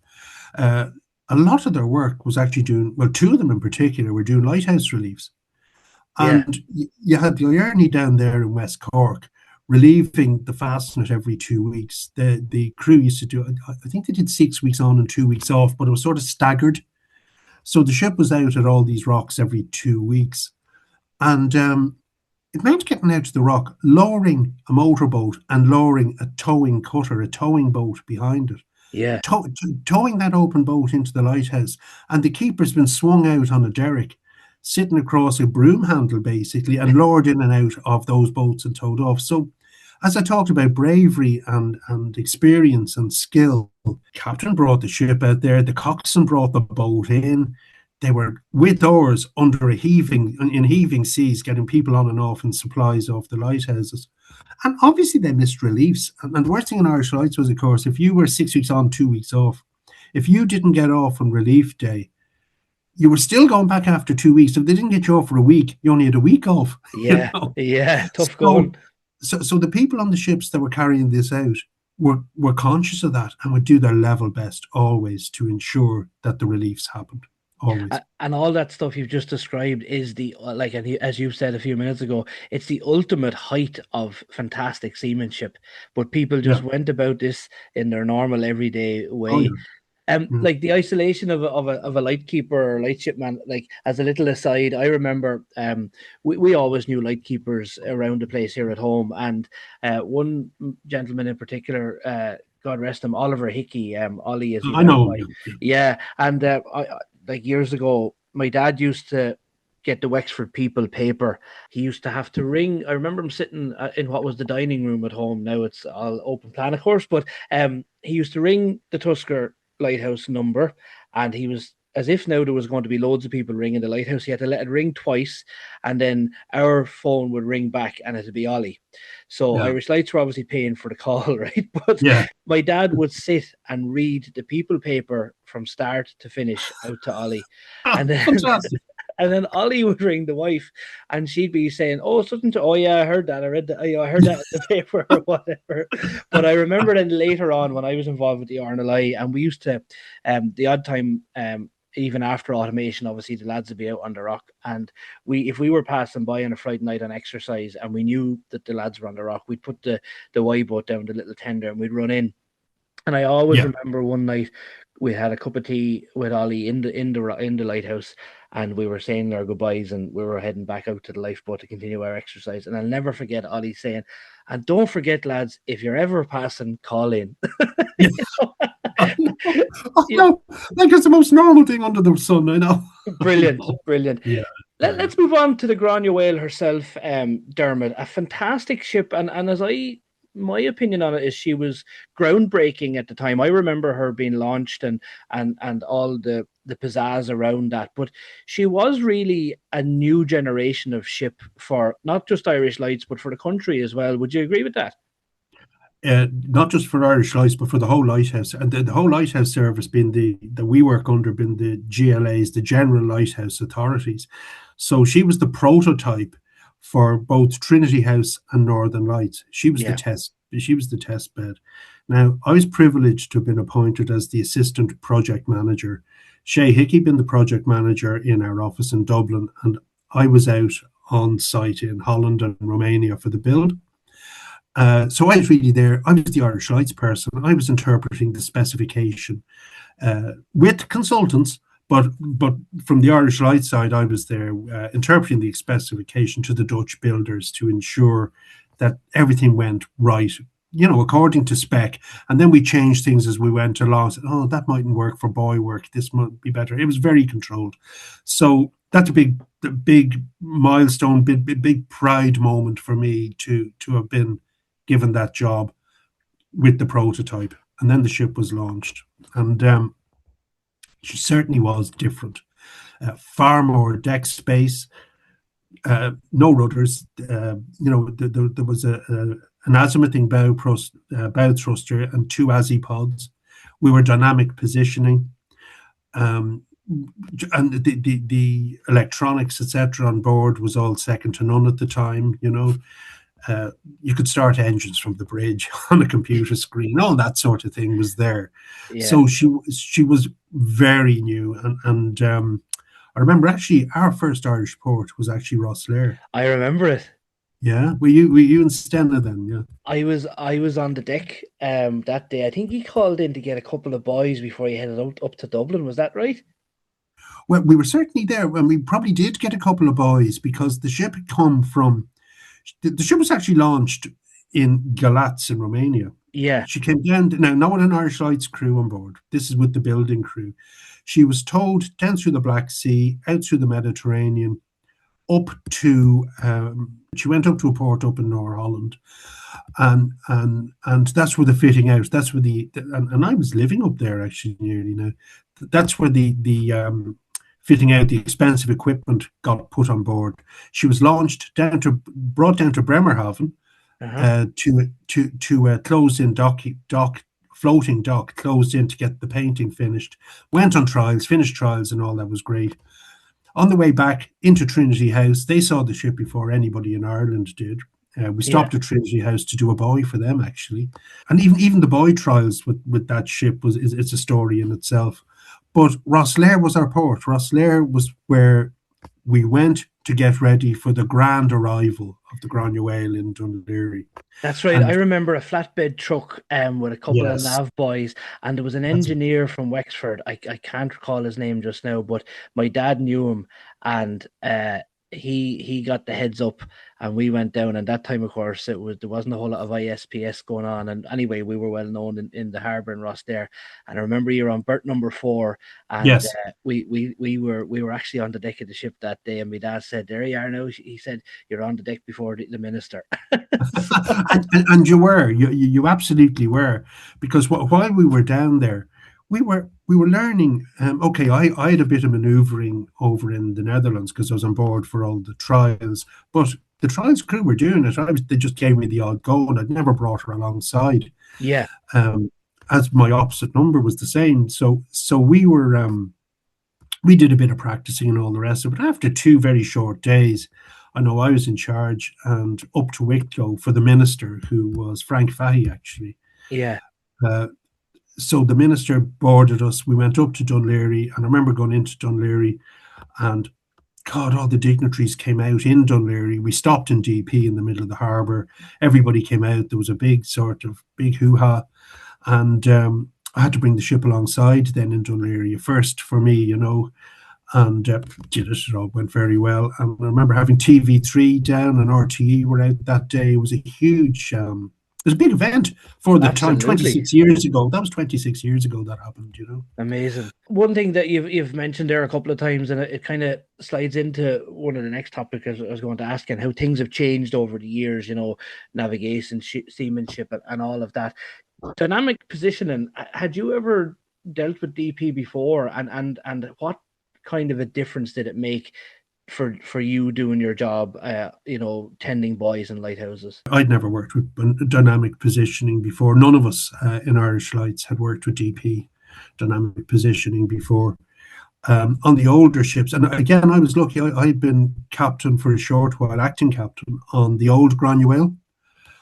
[SPEAKER 2] Uh, a lot of their work was actually doing well. Two of them in particular were doing lighthouse reliefs,
[SPEAKER 1] Yeah,
[SPEAKER 2] and you had the Irony down there in West Cork relieving the Fastnet every 2 weeks. The crew used to do. I think they did 6 weeks on and 2 weeks off, but it was sort of staggered. So the ship was out at all these rocks every 2 weeks, and it meant getting out to the rock, lowering a motorboat and lowering a towing cutter, a towing boat behind it,
[SPEAKER 1] yeah,
[SPEAKER 2] towing that open boat into the lighthouse. And the keeper's been swung out on a derrick, sitting across a broom handle basically, and lowered in and out of those boats and towed off. So, as I talked about bravery and experience and skill, captain brought the ship out there, the coxswain brought the boat in. They were with oars under in heaving seas, getting people on and off and supplies off the lighthouses. And obviously they missed reliefs. And the worst thing in Irish Lights was, of course, if you were 6 weeks on, 2 weeks off, if you didn't get off on relief day, you were still going back after 2 weeks. If they didn't get you off for a week, you only had a week off. you
[SPEAKER 1] yeah,
[SPEAKER 2] know.
[SPEAKER 1] yeah. Tough
[SPEAKER 2] So,
[SPEAKER 1] going.
[SPEAKER 2] so the people on the ships that were carrying this out were conscious of that and would do their level best always to ensure that the reliefs happened. Always.
[SPEAKER 1] And all that stuff you've just described is the like, and as you said a few minutes ago, it's the ultimate height of fantastic seamanship. But people
[SPEAKER 2] Yeah.
[SPEAKER 1] just went about this in their normal everyday
[SPEAKER 2] Oh,
[SPEAKER 1] way.
[SPEAKER 2] yeah. Yeah.
[SPEAKER 1] Like the isolation of a lightkeeper or lightshipman. Like, as a little aside, I remember we always knew lightkeepers around the place here at home, and one gentleman in particular, God rest him, Oliver Hickey, Ollie as he
[SPEAKER 2] I
[SPEAKER 1] went
[SPEAKER 2] know.
[SPEAKER 1] by.
[SPEAKER 2] Yeah.
[SPEAKER 1] Yeah, and like years ago, my dad used to get the Wexford People paper. He used to have to ring. I remember him sitting in what was the dining room at home. Now it's all open plan, of course, but he used to ring the Tusker Lighthouse number, and he was, as if now there was going to be loads of people ringing the lighthouse, he had to let it ring twice, and then our phone would ring back, and it'd be Ollie. So
[SPEAKER 2] Yeah.
[SPEAKER 1] Irish Lights were obviously paying for the call, right? But
[SPEAKER 2] Yeah.
[SPEAKER 1] my dad would sit and read the People paper from start to finish out to Ollie,
[SPEAKER 2] Ah,
[SPEAKER 1] and then
[SPEAKER 2] fantastic.
[SPEAKER 1] And then Ollie would ring the wife, and she'd be saying, "Oh, something to, oh yeah, I heard that. I read that. I heard that in the paper or whatever." But I remember then later on when I was involved with the RNLI, and we used to, the odd time, even after automation, obviously the lads would be out on the rock, and if we were passing by on a Friday night on exercise, and we knew that the lads were on the rock, we'd put the Y boat down, the little tender, and we'd run in. And I always
[SPEAKER 2] Yeah.
[SPEAKER 1] remember one night we had a cup of tea with Ollie in the lighthouse, and we were saying our goodbyes, and we were heading back out to the lifeboat to continue our exercise. And I'll never forget Ollie saying, "And don't forget, lads, if you're ever passing, call in."
[SPEAKER 2] Yeah. Oh,
[SPEAKER 1] You
[SPEAKER 2] no, like it's the most normal thing under the sun, I know.
[SPEAKER 1] Brilliant, brilliant.
[SPEAKER 2] Yeah, yeah.
[SPEAKER 1] Let's move on to the Grania Whale herself, Dermot. A fantastic ship, and my opinion on it is she was groundbreaking at the time. I remember her being launched and all the pizzazz around that, but she was really a new generation of ship for not just Irish Lights, but for the country as well. Would you agree with that?
[SPEAKER 2] Not just for Irish Lights, but for the whole lighthouse, and the whole lighthouse service being the we work under, being the GLAs, the General Lighthouse Authorities. So she was the prototype for both Trinity House and Northern Lights. She was the
[SPEAKER 1] Yeah,
[SPEAKER 2] test. She was the test bed. Now, I was privileged to have been appointed as the assistant project manager. Shay Hickey been the project manager in our office in Dublin, and I was out on site in Holland and Romania for the build. So I was really there. I was the Irish Lights person. I was interpreting the specification with consultants, but from the Irish Lights side, I was there interpreting the specification to the Dutch builders to ensure that everything went right, according to spec. And then we changed things as we went along. Said, oh, that mightn't work for buoy work. This might be better. It was very controlled. So that's a big milestone, big pride moment for me to have been given that job with the prototype. And then the ship was launched. And she certainly was different. Far more deck space, no rudders. There was an azimuthing bow thruster and two azipods. We were dynamic positioning. And the electronics, etc., on board was all second to none at the time. You could start engines from the bridge on a computer screen. All that sort of thing was there.
[SPEAKER 1] yeah.
[SPEAKER 2] So she was very new, and I remember actually our first Irish port was actually Rosslare.
[SPEAKER 1] I remember it.
[SPEAKER 2] Yeah, were you in Stena then? Yeah.
[SPEAKER 1] I was on the deck that day. I think he called in to get a couple of boys before he headed up to Dublin. Was that right?
[SPEAKER 2] Well, we were certainly there, and we probably did get a couple of boys because the ship had come from. The ship was actually launched in Galatz in Romania.
[SPEAKER 1] Yeah.
[SPEAKER 2] She came down, now not with an Irish Lights crew on board. This is with the building crew. She was towed down through the Black Sea, out through the Mediterranean, up to, she went up to a port up in North Holland. And that's where the fitting out, that's where and I was living up there actually nearly now. That's where the fitting out the expensive equipment got put on board. She was brought down to Bremerhaven to a closed-in floating dock, closed in to get the painting finished. Went on trials, finished trials, and all that was great. On the way back into Trinity House, they saw the ship before anybody in Ireland did. We stopped at Trinity House to do a buoy for them actually, and even the buoy trials with that ship it's a story in itself. But Rosslare was our port. Rosslare was where we went to get ready for the grand arrival of the Grania Whale in Dún Laoghaire.
[SPEAKER 1] That's right. I
[SPEAKER 2] And
[SPEAKER 1] remember a flatbed truck with a couple of
[SPEAKER 2] yes,
[SPEAKER 1] nav boys, and there was an
[SPEAKER 2] that's
[SPEAKER 1] engineer from Wexford. I can't recall his name just now, but my dad knew him, and he got the heads up, and we went down. And that time, of course, there wasn't a whole lot of ISPS going on. And anyway, we were well known in the harbour in Rosslare. And I remember you were on berth number 4, and
[SPEAKER 2] yes.
[SPEAKER 1] we were actually on the deck of the ship that day. And my dad said, "There you are now." He said, "You're on the deck before the minister."
[SPEAKER 2] And you absolutely were, because while we were down there, we were learning. Okay, I had a bit of manoeuvring over in the Netherlands because I was on board for all the trials, but the trials crew were doing it. They just gave me the odd go, and I'd never brought her alongside.
[SPEAKER 1] Yeah.
[SPEAKER 2] As my opposite number was the same, so we were we did a bit of practicing and all the rest of it. But after 2 very short days, I know I was in charge and up to Wicklow for the minister, who was Frank Fahey, actually.
[SPEAKER 1] Yeah,
[SPEAKER 2] Uh, so the minister boarded us. We went up to Dunleary, and I remember going into Dunleary, and God, all the dignitaries came out in Dunleary. We stopped in DP in the middle of the harbour. Everybody came out. There was a big hoo-ha. And I had to bring the ship alongside then in Dunleary. First for me, and did it. It all went very well. And I remember having TV3 down and RTE were out that day. It was a huge, it was a big event for the time.
[SPEAKER 1] absolutely.
[SPEAKER 2] 26 years ago. That was 26 years ago that happened.
[SPEAKER 1] Amazing. One thing that you've mentioned there a couple of times, and it kind of slides into one of the next topics I was going to ask, and how things have changed over the years, navigation, seamanship, and all of that. Dynamic positioning. Had you ever dealt with DP before, and what kind of a difference did it make for you doing your job, tending buoys and lighthouses?
[SPEAKER 2] I'd never worked with dynamic positioning before. None of us in Irish Lights had worked with DP dynamic positioning before. On the older ships, and again, I was lucky. I'd been captain for a short while, acting captain on the old Granuaile.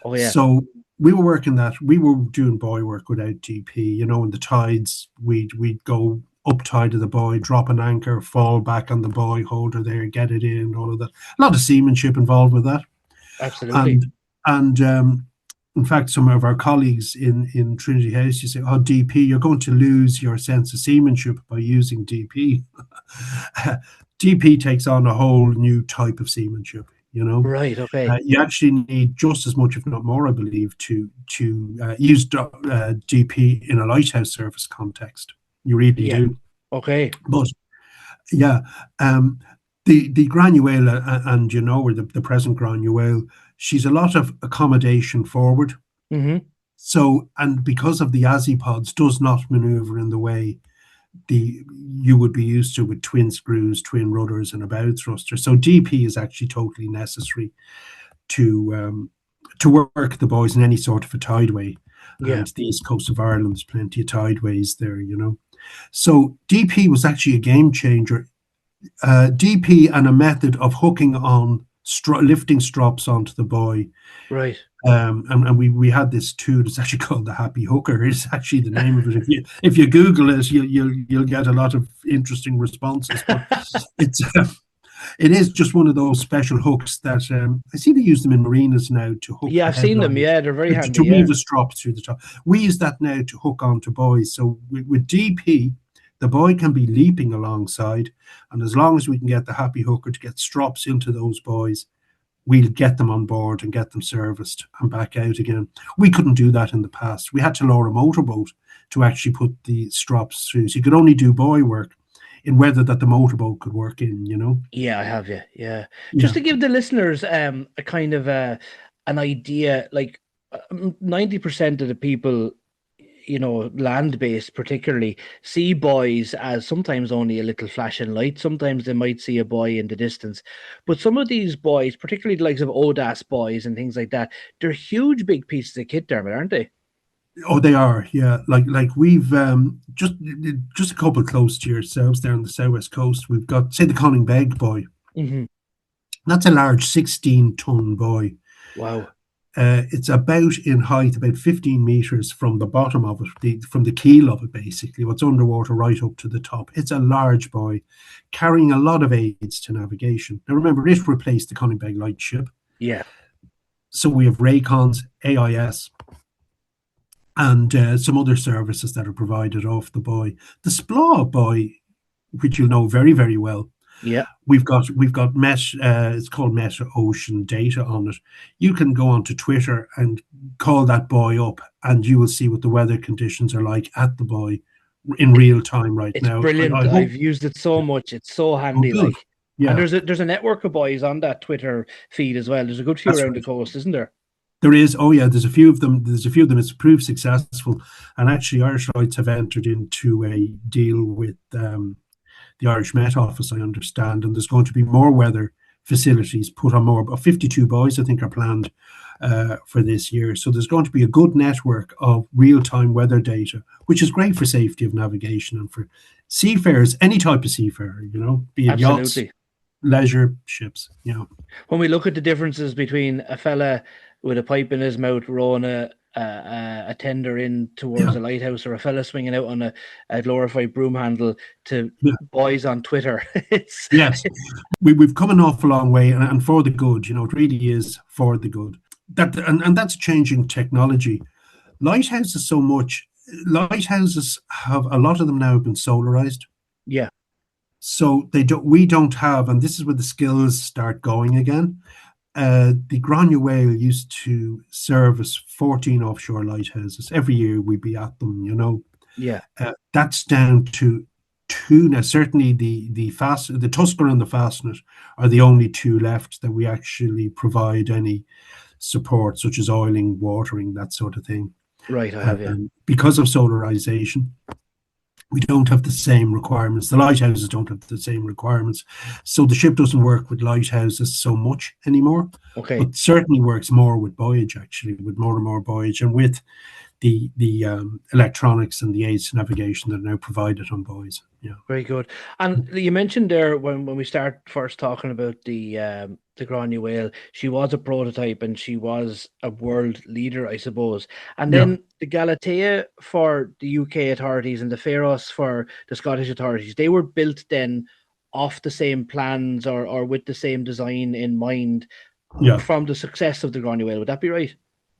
[SPEAKER 1] Oh yeah.
[SPEAKER 2] So we were working that. We were doing buoy work without DP. In the tides, we'd go up tide of the buoy, drop an anchor, fall back on the buoy holder there, get it in, all of that. A lot of seamanship involved with that.
[SPEAKER 1] Absolutely.
[SPEAKER 2] And in fact, some of our colleagues in Trinity House, you say, "Oh, DP, you're going to lose your sense of seamanship by using DP." DP takes on a whole new type of seamanship.
[SPEAKER 1] Right. Okay.
[SPEAKER 2] You actually need just as much, if not more, I believe, to use DP in a lighthouse service context. You really do.
[SPEAKER 1] Okay.
[SPEAKER 2] But yeah, the Granuaile, and or the present Granuaile, she's a lot of accommodation forward.
[SPEAKER 1] Mm-hmm.
[SPEAKER 2] So, and because of the Azipods, does not maneuver in the way you would be used to with twin screws, twin rudders, and a bow thruster. So DP is actually totally necessary to work the buoys in any sort of a tideway.
[SPEAKER 1] Yeah.
[SPEAKER 2] And the east coast of Ireland, there's plenty of tideways there. So DP was actually a game changer. DP and a method of hooking on lifting strops onto the buoy.
[SPEAKER 1] Right.
[SPEAKER 2] And we had this tool. It's actually called the Happy Hooker. It's actually the name of it. If you Google it, you'll get a lot of interesting responses. But it is just one of those special hooks that I see they use them in marinas now to hook.
[SPEAKER 1] Yeah, I've seen them. Yeah, they're very handy.
[SPEAKER 2] To weave a strop through the top. We use that now to hook onto buoys. So with DP, the buoy can be leaping alongside, and as long as we can get the Happy Hooker to get strops into those buoys, we'll get them on board and get them serviced and back out again. We couldn't do that in the past. We had to lower a motorboat to actually put the strops through. So you could only do buoy work in weather that the motorboat could work in,
[SPEAKER 1] Yeah, I have you. Yeah. Just to give the listeners a kind of an idea, like 90% of the people, land-based particularly, see buoys as sometimes only a little flashing light. Sometimes they might see a buoy in the distance. But some of these buoys, particularly the likes of ODAS buoys and things like that, they're huge, big pieces of kit, Dermot, aren't they?
[SPEAKER 2] Oh, they are, yeah. Like we've just a couple close to yourselves there on the southwest coast. We've got, say, the Conning Beg buoy.
[SPEAKER 1] Mm-hmm.
[SPEAKER 2] That's a large 16-ton buoy.
[SPEAKER 1] Wow.
[SPEAKER 2] It's about in height, about 15 meters from the bottom of it, from the keel of it, basically, what's underwater right up to the top. It's a large buoy, carrying a lot of aids to navigation. Now, remember, it replaced the Conning Beg lightship.
[SPEAKER 1] Yeah.
[SPEAKER 2] So we have Raycons, AIS, and some other services that are provided off the buoy. The Splaw buoy, which you'll know very, very well.
[SPEAKER 1] Yeah,
[SPEAKER 2] we've got Met. It's called Met Ocean Data on it. You can go onto Twitter and call that buoy up, and you will see what the weather conditions are like at the buoy in real time right now.
[SPEAKER 1] It's brilliant. I've used it so much. It's so handy.
[SPEAKER 2] Oh, yeah.
[SPEAKER 1] And there's a network of buoys on that Twitter feed as well. There's a good few around the coast, isn't there?
[SPEAKER 2] There is. Oh yeah, there's a few of them. It's proved successful, and actually Irish Lights have entered into a deal with the Irish Met Office, I understand, and there's going to be more weather facilities put on more. 52 buoys, I think, are planned for this year. So there's going to be a good network of real-time weather data, which is great for safety of navigation and for seafarers, any type of seafarer, be it yachts,
[SPEAKER 1] Absolutely.
[SPEAKER 2] leisure ships.
[SPEAKER 1] When we look at the differences between a fella with a pipe in his mouth rowing a tender in towards
[SPEAKER 2] Yeah,
[SPEAKER 1] a lighthouse, or a fella swinging out on a glorified broom handle, to
[SPEAKER 2] yeah.
[SPEAKER 1] boys on Twitter, it's
[SPEAKER 2] Yes, we've come an awful long way, and for the good. It really is for the good. And that's changing technology. Lighthouses so much. Lighthouses have a lot of them now have been solarized,
[SPEAKER 1] yeah,
[SPEAKER 2] so they don't. We don't have, and this is where the skills start going again. The Granuaile used to service 14 offshore lighthouses every year. We'd be at them.
[SPEAKER 1] yeah,
[SPEAKER 2] That's down to two now. Certainly, the Tusker and the Fastnet are the only two left that we actually provide any support, such as oiling, watering, that sort of thing.
[SPEAKER 1] right. I have you.
[SPEAKER 2] Because of solarization, we don't have the same requirements. The lighthouses don't have the same requirements. So the ship doesn't work with lighthouses so much anymore,
[SPEAKER 1] Okay.
[SPEAKER 2] but certainly works more with buoyage, actually, with more and more buoyage, and with the electronics and the aids to navigation that are now provided on buoys. Yeah.
[SPEAKER 1] Very good. And you mentioned there, when we start first talking about the Granuaile, she was a prototype and she was a world leader, I suppose. And
[SPEAKER 2] Yeah.
[SPEAKER 1] then the Galatea for the UK authorities and the Pharos for the Scottish authorities, they were built then off the same plans, or with the same design in mind,
[SPEAKER 2] Yeah.
[SPEAKER 1] from the success of the Granuaile. Would that be right?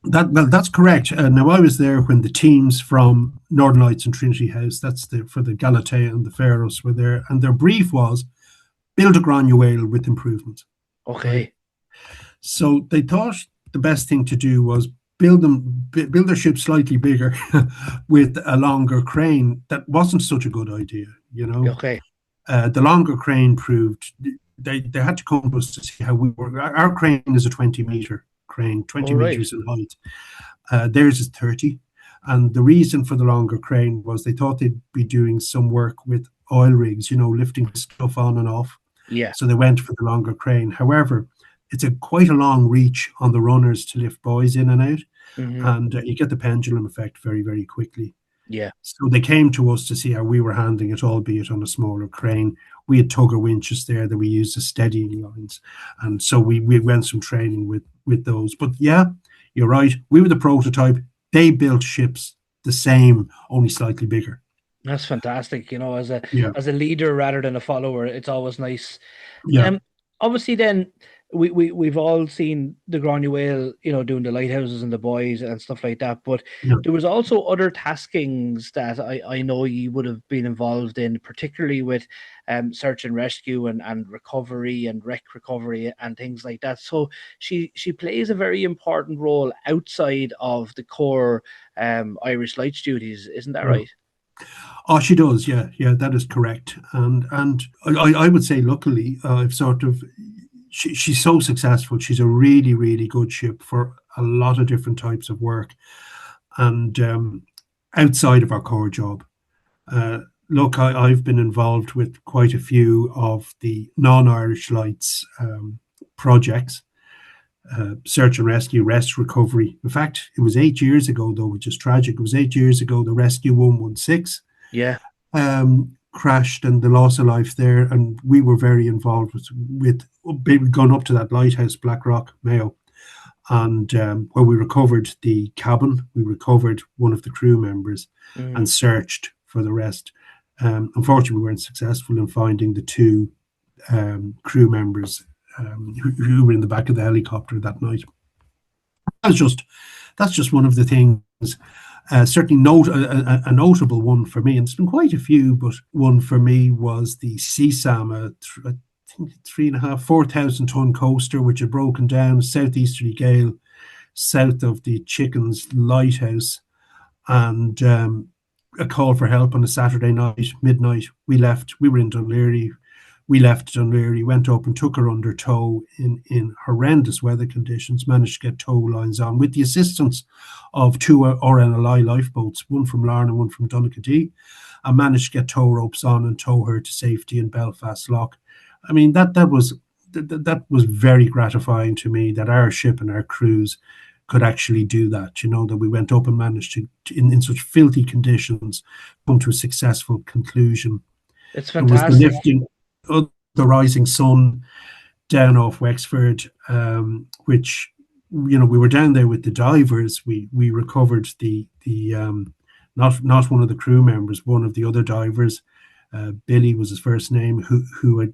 [SPEAKER 2] That's correct. Now I was there when the teams from Northern Lights and Trinity House, for the Galatea and the Pharos, were there, and their brief was build a Granuaile with improvements. Right.
[SPEAKER 1] Okay.
[SPEAKER 2] So they thought the best thing to do was build their ship slightly bigger with a longer crane. That wasn't such a good idea.
[SPEAKER 1] Okay.
[SPEAKER 2] The longer crane proved they had to come to us to see how we work. Our crane is a 20-meter crane, 20
[SPEAKER 1] All right.
[SPEAKER 2] meters in height. Theirs is 30. And the reason for the longer crane was they thought they'd be doing some work with oil rigs, lifting stuff on and off.
[SPEAKER 1] Yeah.
[SPEAKER 2] So they went for the longer crane. However, it's quite a long reach on the runners to lift buoys in and out.
[SPEAKER 1] Mm-hmm.
[SPEAKER 2] And you get the pendulum effect very, very quickly.
[SPEAKER 1] Yeah.
[SPEAKER 2] So they came to us to see how we were handling it, albeit on a smaller crane. We had tugger winches there that we used as steadying lines. And so we went some training with those. But yeah, you're right. We were the prototype. They built ships the same, only slightly bigger.
[SPEAKER 1] That's fantastic. As a
[SPEAKER 2] Yeah.
[SPEAKER 1] as a leader rather than a follower, it's always nice.
[SPEAKER 2] Yeah.
[SPEAKER 1] Obviously, then we've all seen the Granuaile, doing the lighthouses and the buoys and stuff like that. But
[SPEAKER 2] Yeah.
[SPEAKER 1] there was also other taskings that I know you would have been involved in, particularly with search and rescue and recovery and wreck recovery and things like that. So she plays a very important role outside of the core Irish Lights duties, isn't that
[SPEAKER 2] Yeah.
[SPEAKER 1] right?
[SPEAKER 2] Oh, she does. Yeah, yeah, that is correct. And I would say, luckily, I've sort of she's so successful. She's a really, really good ship for a lot of different types of work, and outside of our core job. Look, I've been involved with quite a few of the non-Irish Lights projects. Search and rescue, rest recovery. In fact, it was 8 years ago, though, which is tragic. It was 8 years ago the Rescue 116
[SPEAKER 1] Yeah.
[SPEAKER 2] crashed, and the loss of life there. And we were very involved with going up to that lighthouse, Blackrock, Mayo, and where we recovered the cabin. We recovered one of the crew members and searched for the rest. Unfortunately, we weren't successful in finding the two crew members who were in the back of the helicopter that night. That's just one of the things. Certainly, a notable one for me, and there's been quite a few, but one for me was the CSAM, I think 3.5, 4,000-ton coaster, which had broken down, southeasterly gale, south of the Chickens Lighthouse, and a call for help on a Saturday night, midnight. We left. We were in Dunleary. We left Dunleary, went up and took her under tow in horrendous weather conditions, managed to get tow lines on with the assistance of two RNLI lifeboats, one from Larne and one from Donaghadee, and managed to get tow ropes on and tow her to safety in Belfast Lough. I mean, that was very gratifying to me, that our ship and our crews could actually do that. That we went up and managed to in such filthy conditions, come to a successful conclusion.
[SPEAKER 1] It's
[SPEAKER 2] There was the
[SPEAKER 1] fantastic.
[SPEAKER 2] lifting of the Rising Sun down off Wexford, which we were down there with the divers. We recovered the not one of the crew members, one of the other divers. Billy was his first name, who had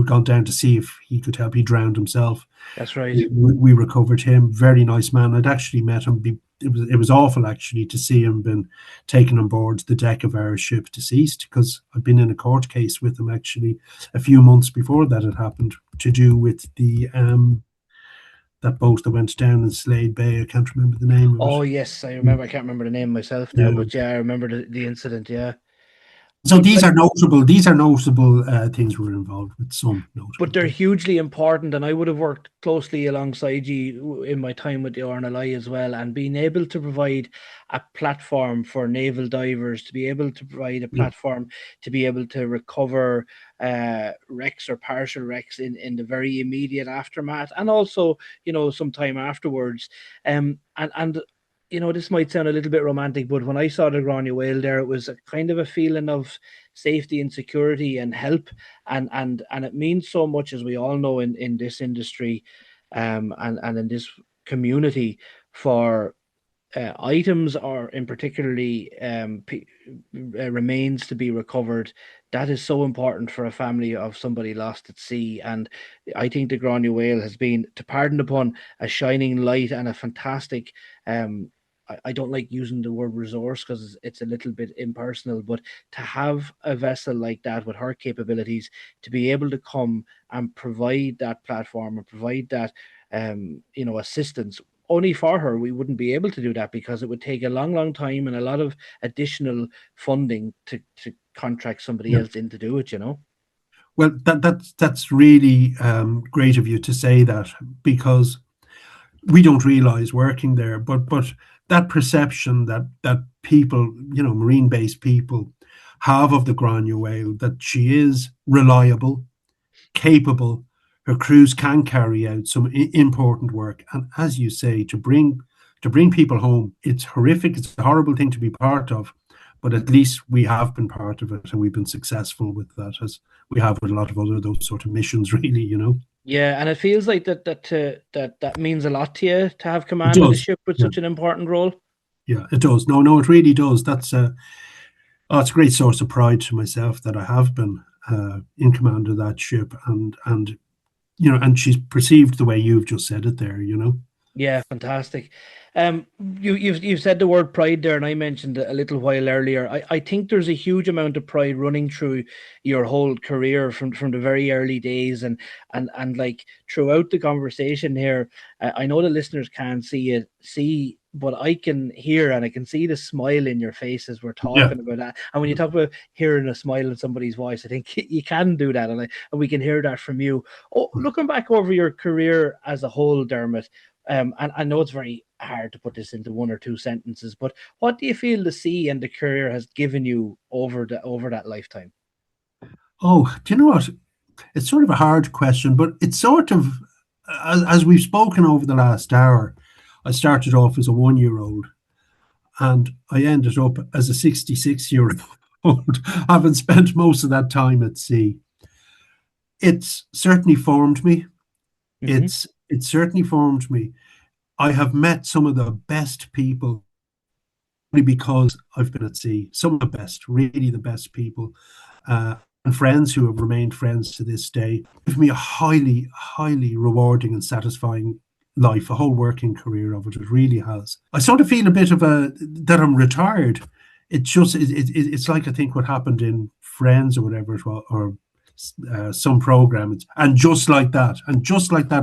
[SPEAKER 2] gone down to see if he could help. He drowned himself.
[SPEAKER 1] That's right.
[SPEAKER 2] We recovered him. Very nice man. I'd actually met him. It was awful actually to see him been taken on board the deck of our ship deceased, because I'd been in a court case with him actually a few months before that had happened, to do with the that boat that went down in Slade Bay. I can't remember the name of
[SPEAKER 1] Oh
[SPEAKER 2] it.
[SPEAKER 1] yes, I remember. I can't remember the name myself now,
[SPEAKER 2] Yeah.
[SPEAKER 1] but yeah, I remember the incident. Yeah,
[SPEAKER 2] So
[SPEAKER 1] but
[SPEAKER 2] these
[SPEAKER 1] like,
[SPEAKER 2] are notable. These are notable things we're involved with. Some
[SPEAKER 1] but
[SPEAKER 2] notable
[SPEAKER 1] they're
[SPEAKER 2] things.
[SPEAKER 1] hugely important, and I would have worked closely alongside you in my time with the RNLI as well, and being able to provide a platform for naval divers to be able to provide a
[SPEAKER 2] Yeah.
[SPEAKER 1] platform to be able to recover wrecks or partial wrecks in the very immediate aftermath, and also some time afterwards. And this might sound a little bit romantic, but when I saw the Grania whale there, it was a kind of a feeling of safety and security and help, and it means so much, as we all know, in this industry, and in this community, for items, or in particularly remains to be recovered. That is so important for a family of somebody lost at sea. And I think the Grania whale has been, to pardon the pun, a shining light and a fantastic. I don't like using the word resource because it's a little bit impersonal, but to have a vessel like that with her capabilities to be able to come and provide that platform and provide that assistance. Only for her, we wouldn't be able to do that, because it would take a long, long time and a lot of additional funding to contract somebody
[SPEAKER 2] Yeah.
[SPEAKER 1] else in to do it.
[SPEAKER 2] Well, that's really great of you to say that, because we don't realize working there, but that perception that people, marine based people, have of the Grania whale, that she is reliable, capable, her crews can carry out some important work, and as you say, to bring people home, it's horrific. It's a horrible thing to be part of, but at least we have been part of it, and we've been successful with that, as we have with a lot of other those sort of missions. Really.
[SPEAKER 1] Yeah, and it feels like that means a lot to you, to have
[SPEAKER 2] It
[SPEAKER 1] command of the
[SPEAKER 2] does.
[SPEAKER 1] ship with
[SPEAKER 2] Yeah,
[SPEAKER 1] such an important role.
[SPEAKER 2] yeah, it does. No, it really does. It's a great source of pride to myself that I have been in command of that ship, and she's perceived the way you've just said it there.
[SPEAKER 1] Yeah, fantastic. You've said the word pride there, and I mentioned it a little while earlier. I think there's a huge amount of pride running through your whole career from the very early days, and like throughout the conversation here. I know the listeners can't see, but I can hear and I can see the smile in your face as we're
[SPEAKER 2] Yeah.
[SPEAKER 1] talking about that. And when you talk about hearing a smile in somebody's voice, I think you can do that, and we can hear that from you. Oh, looking back over your career as a whole, Dermot. And I know it's very hard to put this into one or two sentences, but what do you feel the sea and the career has given you over that lifetime?
[SPEAKER 2] Oh, do you know what? It's sort of a hard question, but it's sort of, as we've spoken over the last hour, I started off as a 1-year-old, and I ended up as a 66-year-old, having spent most of that time at sea. It's certainly formed me.
[SPEAKER 1] Hmm.
[SPEAKER 2] It certainly formed me. I have met some of the best people because I've been at sea. Some of the best, really the best people, and friends who have remained friends to this day. Give me a highly, highly rewarding and satisfying life, a whole working career of it. It really has. I sort of feel a bit of that I'm retired. It's like, I think, what happened in Friends or whatever, or some programs, and just like that,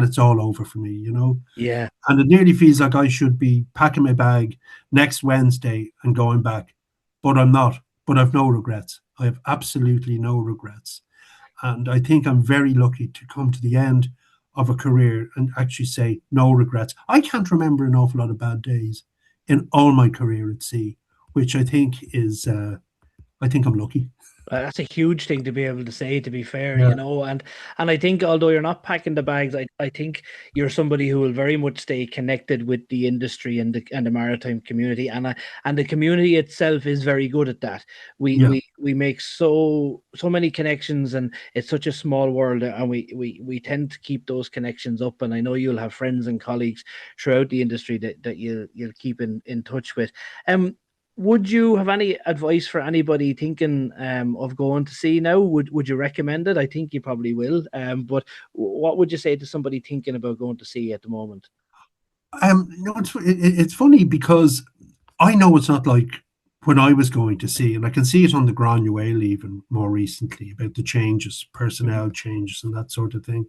[SPEAKER 2] it's all over for me.
[SPEAKER 1] Yeah.
[SPEAKER 2] And it nearly feels like I should be packing my bag next Wednesday and going back, but I'm not. But I've no regrets. I have absolutely no regrets. And I think I'm very lucky to come to the end of a career and actually say no regrets. I can't remember an awful lot of bad days in all my career at sea, which I think I'm lucky.
[SPEAKER 1] That's a huge thing to be able to say, to be fair,
[SPEAKER 2] Yeah,
[SPEAKER 1] and I think although you're not packing the bags, I think you're somebody who will very much stay connected with the industry and the maritime community, and the community itself is very good at that. We
[SPEAKER 2] yeah.
[SPEAKER 1] we we make so many connections, and it's such a small world, and we tend to keep those connections up. And I know you'll have friends and colleagues throughout the industry that you'll keep in touch with. Um, would you have any advice for anybody thinking of going to sea now? Would you recommend it? I think you probably will. But what would you say to somebody thinking about going to sea at the moment?
[SPEAKER 2] It's funny because I know it's not like when I was going to see, and I can see it on the Granuaile even more recently about the changes,
[SPEAKER 1] Mhm.
[SPEAKER 2] personnel changes, and that sort of thing.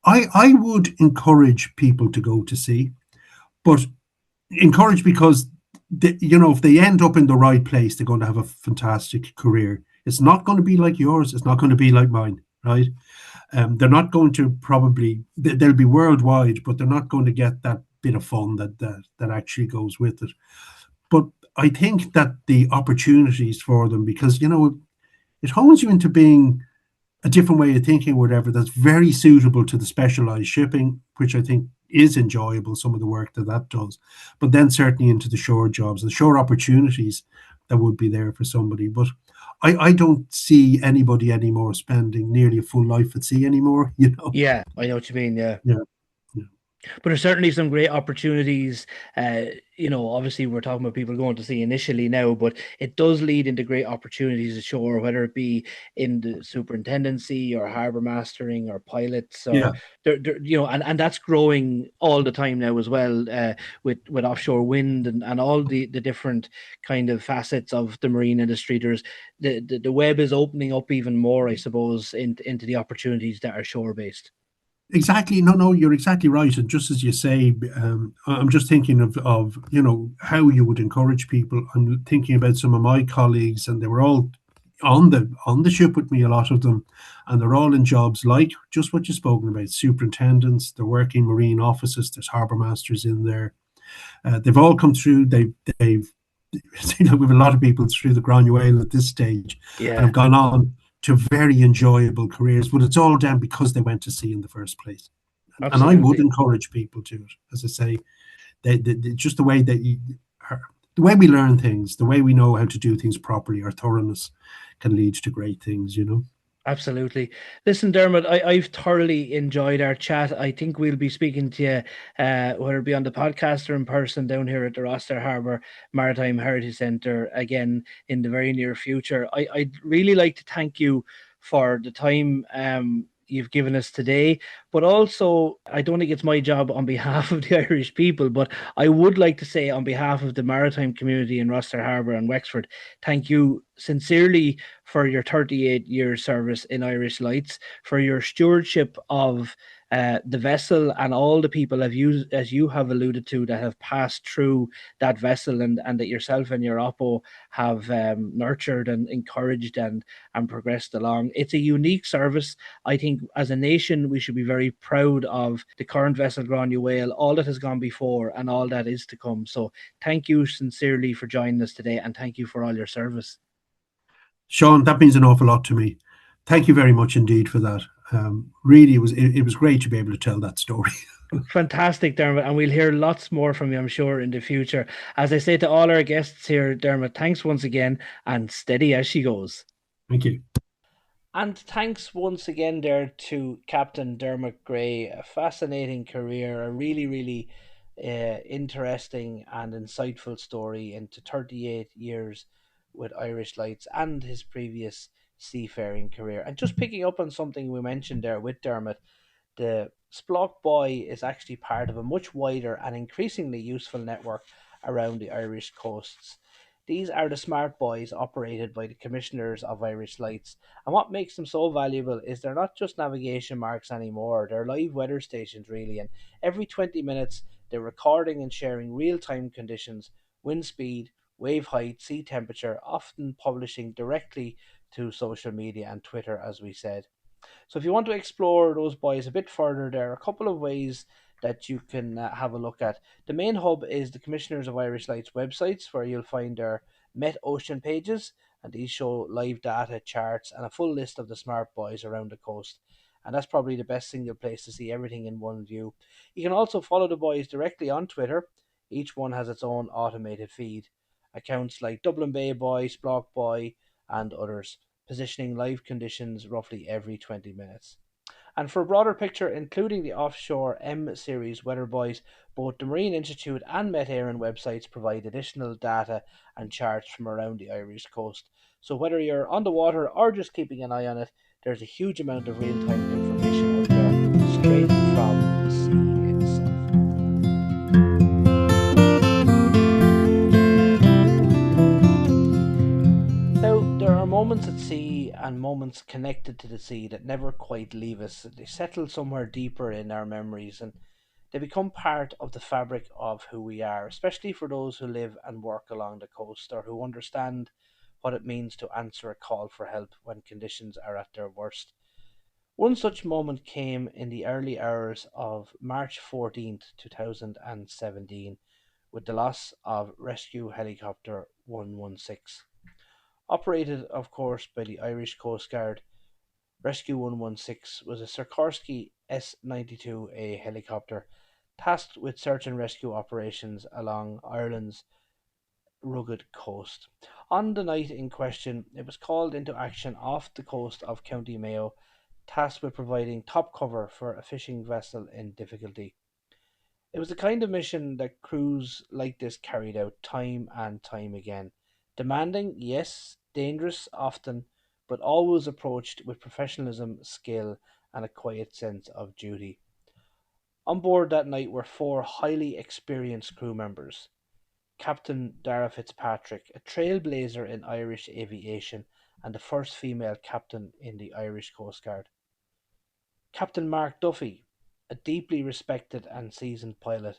[SPEAKER 2] I would encourage people to go to sea, but encourage because if they end up in the right place, they're going to have a fantastic career. It's not going to be like yours. It's not going to be like mine, right? They're not going to probably they'll be worldwide, but they're not going to get that bit of fun that actually goes with it. But I think that the opportunities for them, because it hones you into being a different way of thinking, whatever, that's very suitable to the specialized shipping, which I think is enjoyable, some of the work that does, but then certainly into the shore jobs, the shore opportunities that would be there for somebody. But I don't see anybody anymore spending nearly a full life at sea anymore, you know?
[SPEAKER 1] Yeah, I know what you mean. Yeah.
[SPEAKER 2] Yeah, yeah,
[SPEAKER 1] But there's certainly some great opportunities. Obviously we're talking about people going to sea initially now, but it does lead into great opportunities ashore, whether it be in the superintendency or harbor mastering or pilots or
[SPEAKER 2] yeah.
[SPEAKER 1] and that's growing all the time now as well, with offshore wind and all the different kind of facets of the marine industry. There's the web is opening up even more, I suppose, into the opportunities that are shore based.
[SPEAKER 2] Exactly. No, no, you're exactly right. And just as you say, I'm just thinking of how you would encourage people. I'm thinking about some of my colleagues, and they were all on the ship with me, a lot of them, and they're all in jobs like just what you've spoken about, superintendents. They're working marine offices. There's harbour masters in there. They've all come through. They've with a lot of people through the Granuaile at this stage, and
[SPEAKER 1] Yeah,
[SPEAKER 2] have gone on to very enjoyable careers. But it's all down because they went to sea in the first place. And I would
[SPEAKER 1] absolutely.
[SPEAKER 2] encourage people to it. As I say, just the way the way we learn things, the way we know how to do things properly, our thoroughness can lead to great things.
[SPEAKER 1] Absolutely. Listen, Dermot, I've thoroughly enjoyed our chat. I think we'll be speaking to you, whether it be on the podcast or in person down here at the Roster Harbour Maritime Heritage Centre again in the very near future. I'd really like to thank you for the time you've given us today, but also I don't think it's my job on behalf of the Irish people, but I would like to say on behalf of the maritime community in Roster Harbour and Wexford, thank you sincerely for your 38 years service in Irish Lights, for your stewardship of the vessel and all the people as you have alluded to, that have passed through that vessel, and that yourself and your Oppo have nurtured and encouraged and progressed along. It's a unique service. I think as a nation, we should be very proud of the current vessel Granuaile, all that has gone before and all that is to come. So thank you sincerely for joining us today, and thank you for all your service.
[SPEAKER 2] Sean, that means an awful lot to me. Thank you very much indeed for that. Really, it was great to be able to tell that story.
[SPEAKER 1] Fantastic, Dermot, and we'll hear lots more from you, I'm sure, in the future. As I say to all our guests here, Dermot, thanks once again, and steady as she goes.
[SPEAKER 2] Thank you.
[SPEAKER 1] And thanks once again there to Captain Dermot Gray. A fascinating career, a really interesting and insightful story into 38 years with Irish Lights and his previous seafaring career. And just picking up on something we mentioned there with Dermot, the Splock Buoy is actually part of a much wider and increasingly useful network around the Irish coasts. These are the smart buoys operated by the Commissioners of Irish Lights, and what makes them so valuable is they're not just navigation marks anymore, they're live weather stations really, and every 20 minutes they're recording and sharing real-time conditions, wind speed, wave height, sea temperature, often publishing directly to social media and Twitter, as we said. So if you want to explore those buoys a bit further, there are a couple of ways that you can have a look at. The main hub is the Commissioners of Irish Lights websites, where you'll find their Met Ocean pages, and these show live data, charts, and a full list of the smart buoys around the coast. And that's probably the best single place to see everything in one view. You can also follow the buoys directly on Twitter. Each one has its own automated feed. Accounts like Dublin Bay Buoy, Sprock Buoy, and others, positioning live conditions roughly every 20 minutes. And for a broader picture, including the offshore M series weather buoys, both the Marine Institute and Met Éireann websites provide additional data and charts from around the Irish coast. So whether you're on the water or just keeping an eye on it, there's a huge amount of real time information out there straight from the sea itself. Now, there are moments at sea and moments connected to the sea that never quite leave us. They settle somewhere deeper in our memories and they become part of the fabric of who we are, especially for those who live and work along the coast or who understand what it means to answer a call for help when conditions are at their worst. One such moment came in the early hours of March 14th, 2017, with the loss of rescue helicopter 116. Operated, of course, by the Irish Coast Guard, Rescue 116 was a Sikorsky S-92A helicopter tasked with search and rescue operations along Ireland's rugged coast. On the night in question, it was called into action off the coast of County Mayo, tasked with providing top cover for a fishing vessel in difficulty. It was the kind of mission that crews like this carried out time and time again. Demanding, yes, dangerous often, but always approached with professionalism, skill, and a quiet sense of duty. On board that night were four highly experienced crew members. Captain Dara Fitzpatrick, a trailblazer in Irish aviation and the first female captain in the Irish Coast Guard. Captain Mark Duffy, a deeply respected and seasoned pilot.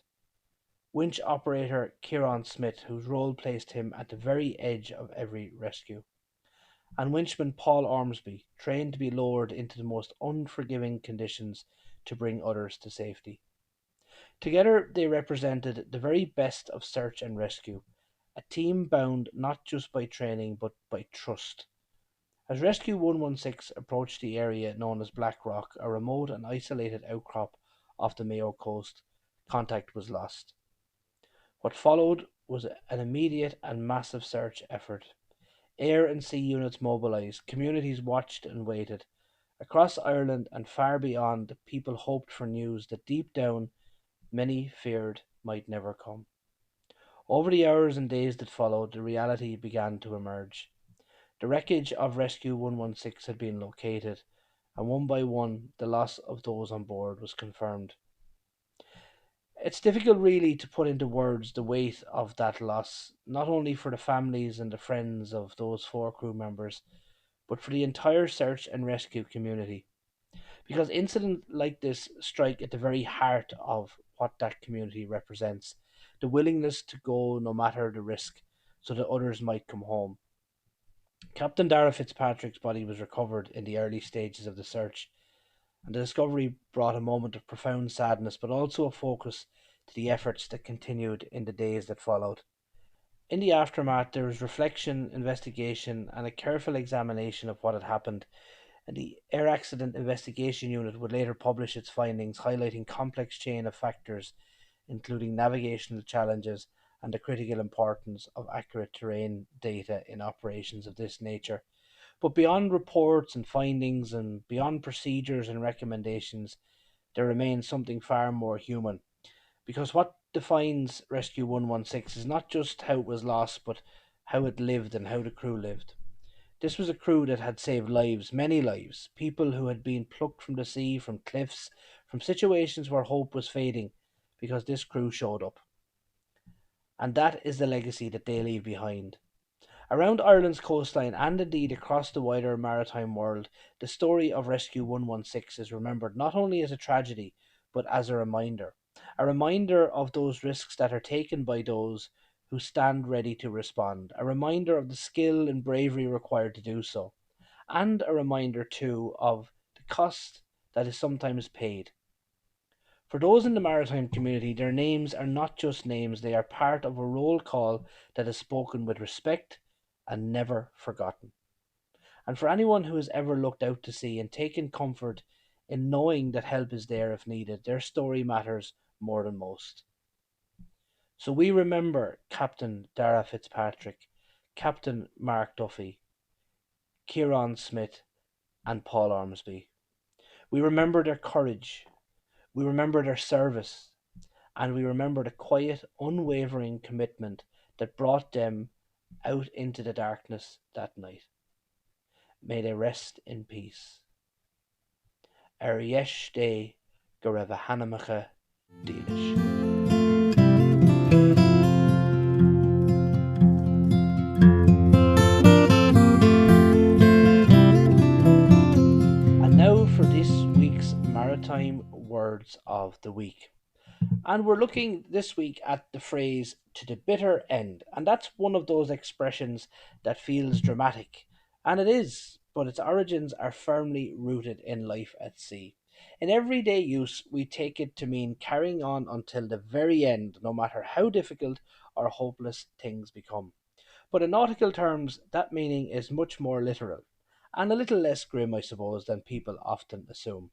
[SPEAKER 1] Winch operator Kieran Smith, whose role placed him at the very edge of every rescue. And winchman Paul Ormsby, trained to be lowered into the most unforgiving conditions to bring others to safety. Together they represented the very best of search and rescue, a team bound not just by training but by trust. As Rescue 116 approached the area known as Black Rock, a remote and isolated outcrop off the Mayo coast, contact was lost. What followed was an immediate and massive search effort. Air and sea units mobilised, communities watched and waited. Across Ireland and far beyond, people hoped for news that deep down many feared might never come. Over the hours and days that followed, the reality began to emerge. The wreckage of Rescue 116 had been located, and one by one, the loss of those on board was confirmed. It's difficult, really, to put into words the weight of that loss, not only for the families and the friends of those four crew members, but for the entire search and rescue community. Because incidents like this strike at the very heart of what that community represents, the willingness to go no matter the risk so that others might come home. Captain Dara Fitzpatrick's body was recovered in the early stages of the search, and the discovery brought a moment of profound sadness but also a focus to the efforts that continued in the days that followed. In the aftermath, there was reflection, investigation, and a careful examination of what had happened, and the Air Accident Investigation Unit would later publish its findings, highlighting complex chain of factors, including navigational challenges and the critical importance of accurate terrain data in operations of this nature. But beyond reports and findings and beyond procedures and recommendations, there remains something far more human. Because what defines Rescue 116 is not just how it was lost, but how it lived and how the crew lived. This was a crew that had saved lives, many lives, people who had been plucked from the sea, from cliffs, from situations where hope was fading, because this crew showed up. And that is the legacy that they leave behind. Around Ireland's coastline and indeed across the wider maritime world, the story of Rescue 116 is remembered not only as a tragedy, but as a reminder of those risks that are taken by those who stand ready to respond, a reminder of the skill and bravery required to do so, and a reminder too of the cost that is sometimes paid. For those in the maritime community, their names are not just names, they are part of a roll call that is spoken with respect and never forgotten. And for anyone who has ever looked out to sea and taken comfort in knowing that help is there if needed, their story matters more than most. So we remember Captain Dara Fitzpatrick, Captain Mark Duffy, Kieran Smith, and Paul Ormsby. We remember their courage, we remember their service, and we remember the quiet, unwavering commitment that brought them out into the darkness that night. May they rest in peace. Ar dheis dé go raibh a hanamacha dílis. And now for this week's Maritime Words of the Week. And we're looking this week at the phrase to the bitter end. And that's one of those expressions that feels dramatic. And it is, but its origins are firmly rooted in life at sea. In everyday use, we take it to mean carrying on until the very end, no matter how difficult or hopeless things become. But in nautical terms, that meaning is much more literal, and a little less grim, I suppose, than people often assume.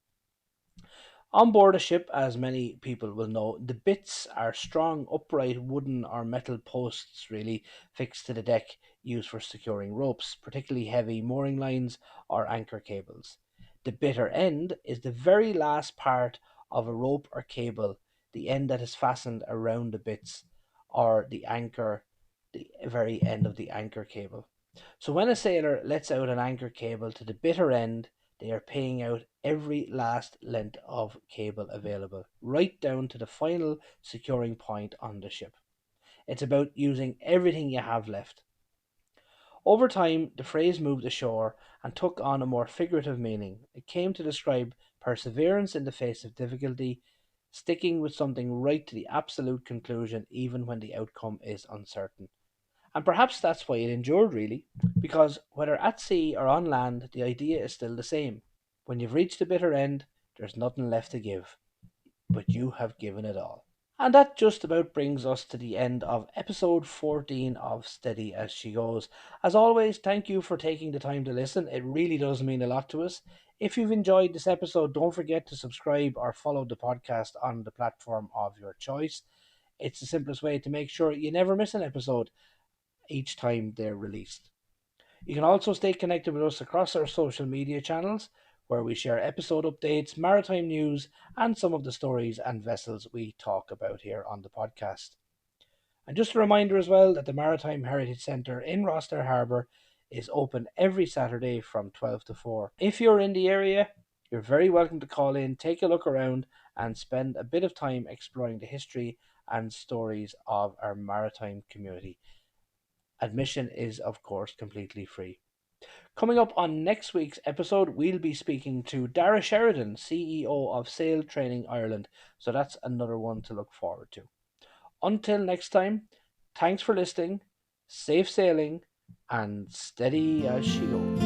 [SPEAKER 1] On board a ship, as many people will know, the bitts are strong, upright wooden or metal posts, really, fixed to the deck, used for securing ropes, particularly heavy mooring lines or anchor cables. The bitter end is the very last part of a rope or cable, the end that is fastened around the bitts, or the anchor, the very end of the anchor cable. So when a sailor lets out an anchor cable to the bitter end, they are paying out every last length of cable available, right down to the final securing point on the ship. It's about using everything you have left. Over time, the phrase moved ashore and took on a more figurative meaning. It came to describe perseverance in the face of difficulty, sticking with something right to the absolute conclusion, even when the outcome is uncertain. And perhaps that's why it endured, really, because whether at sea or on land, the idea is still the same. When you've reached the bitter end, there's nothing left to give, but you have given it all. And that just about brings us to the end of episode 14 of Steady as She Goes. As always, thank you for taking the time to listen. It really does mean a lot to us. If you've enjoyed this episode, don't forget to subscribe or follow the podcast on the platform of your choice. It's the simplest way to make sure you never miss an episode each time they're released. You can also stay connected with us across our social media channels, where we share episode updates, maritime news, and some of the stories and vessels we talk about here on the podcast. And just a reminder as well that the Maritime Heritage Centre in Roster Harbour is open every Saturday from 12 to 4. If you're in the area, you're very welcome to call in, take a look around, and spend a bit of time exploring the history and stories of our maritime community. Admission is, of course, completely free. Coming up on next week's episode, we'll be speaking to Dara Sheridan, CEO of C.I.L Training Ireland. So that's another one to look forward to. Until next time, thanks for listening, safe sailing, and steady as she goes.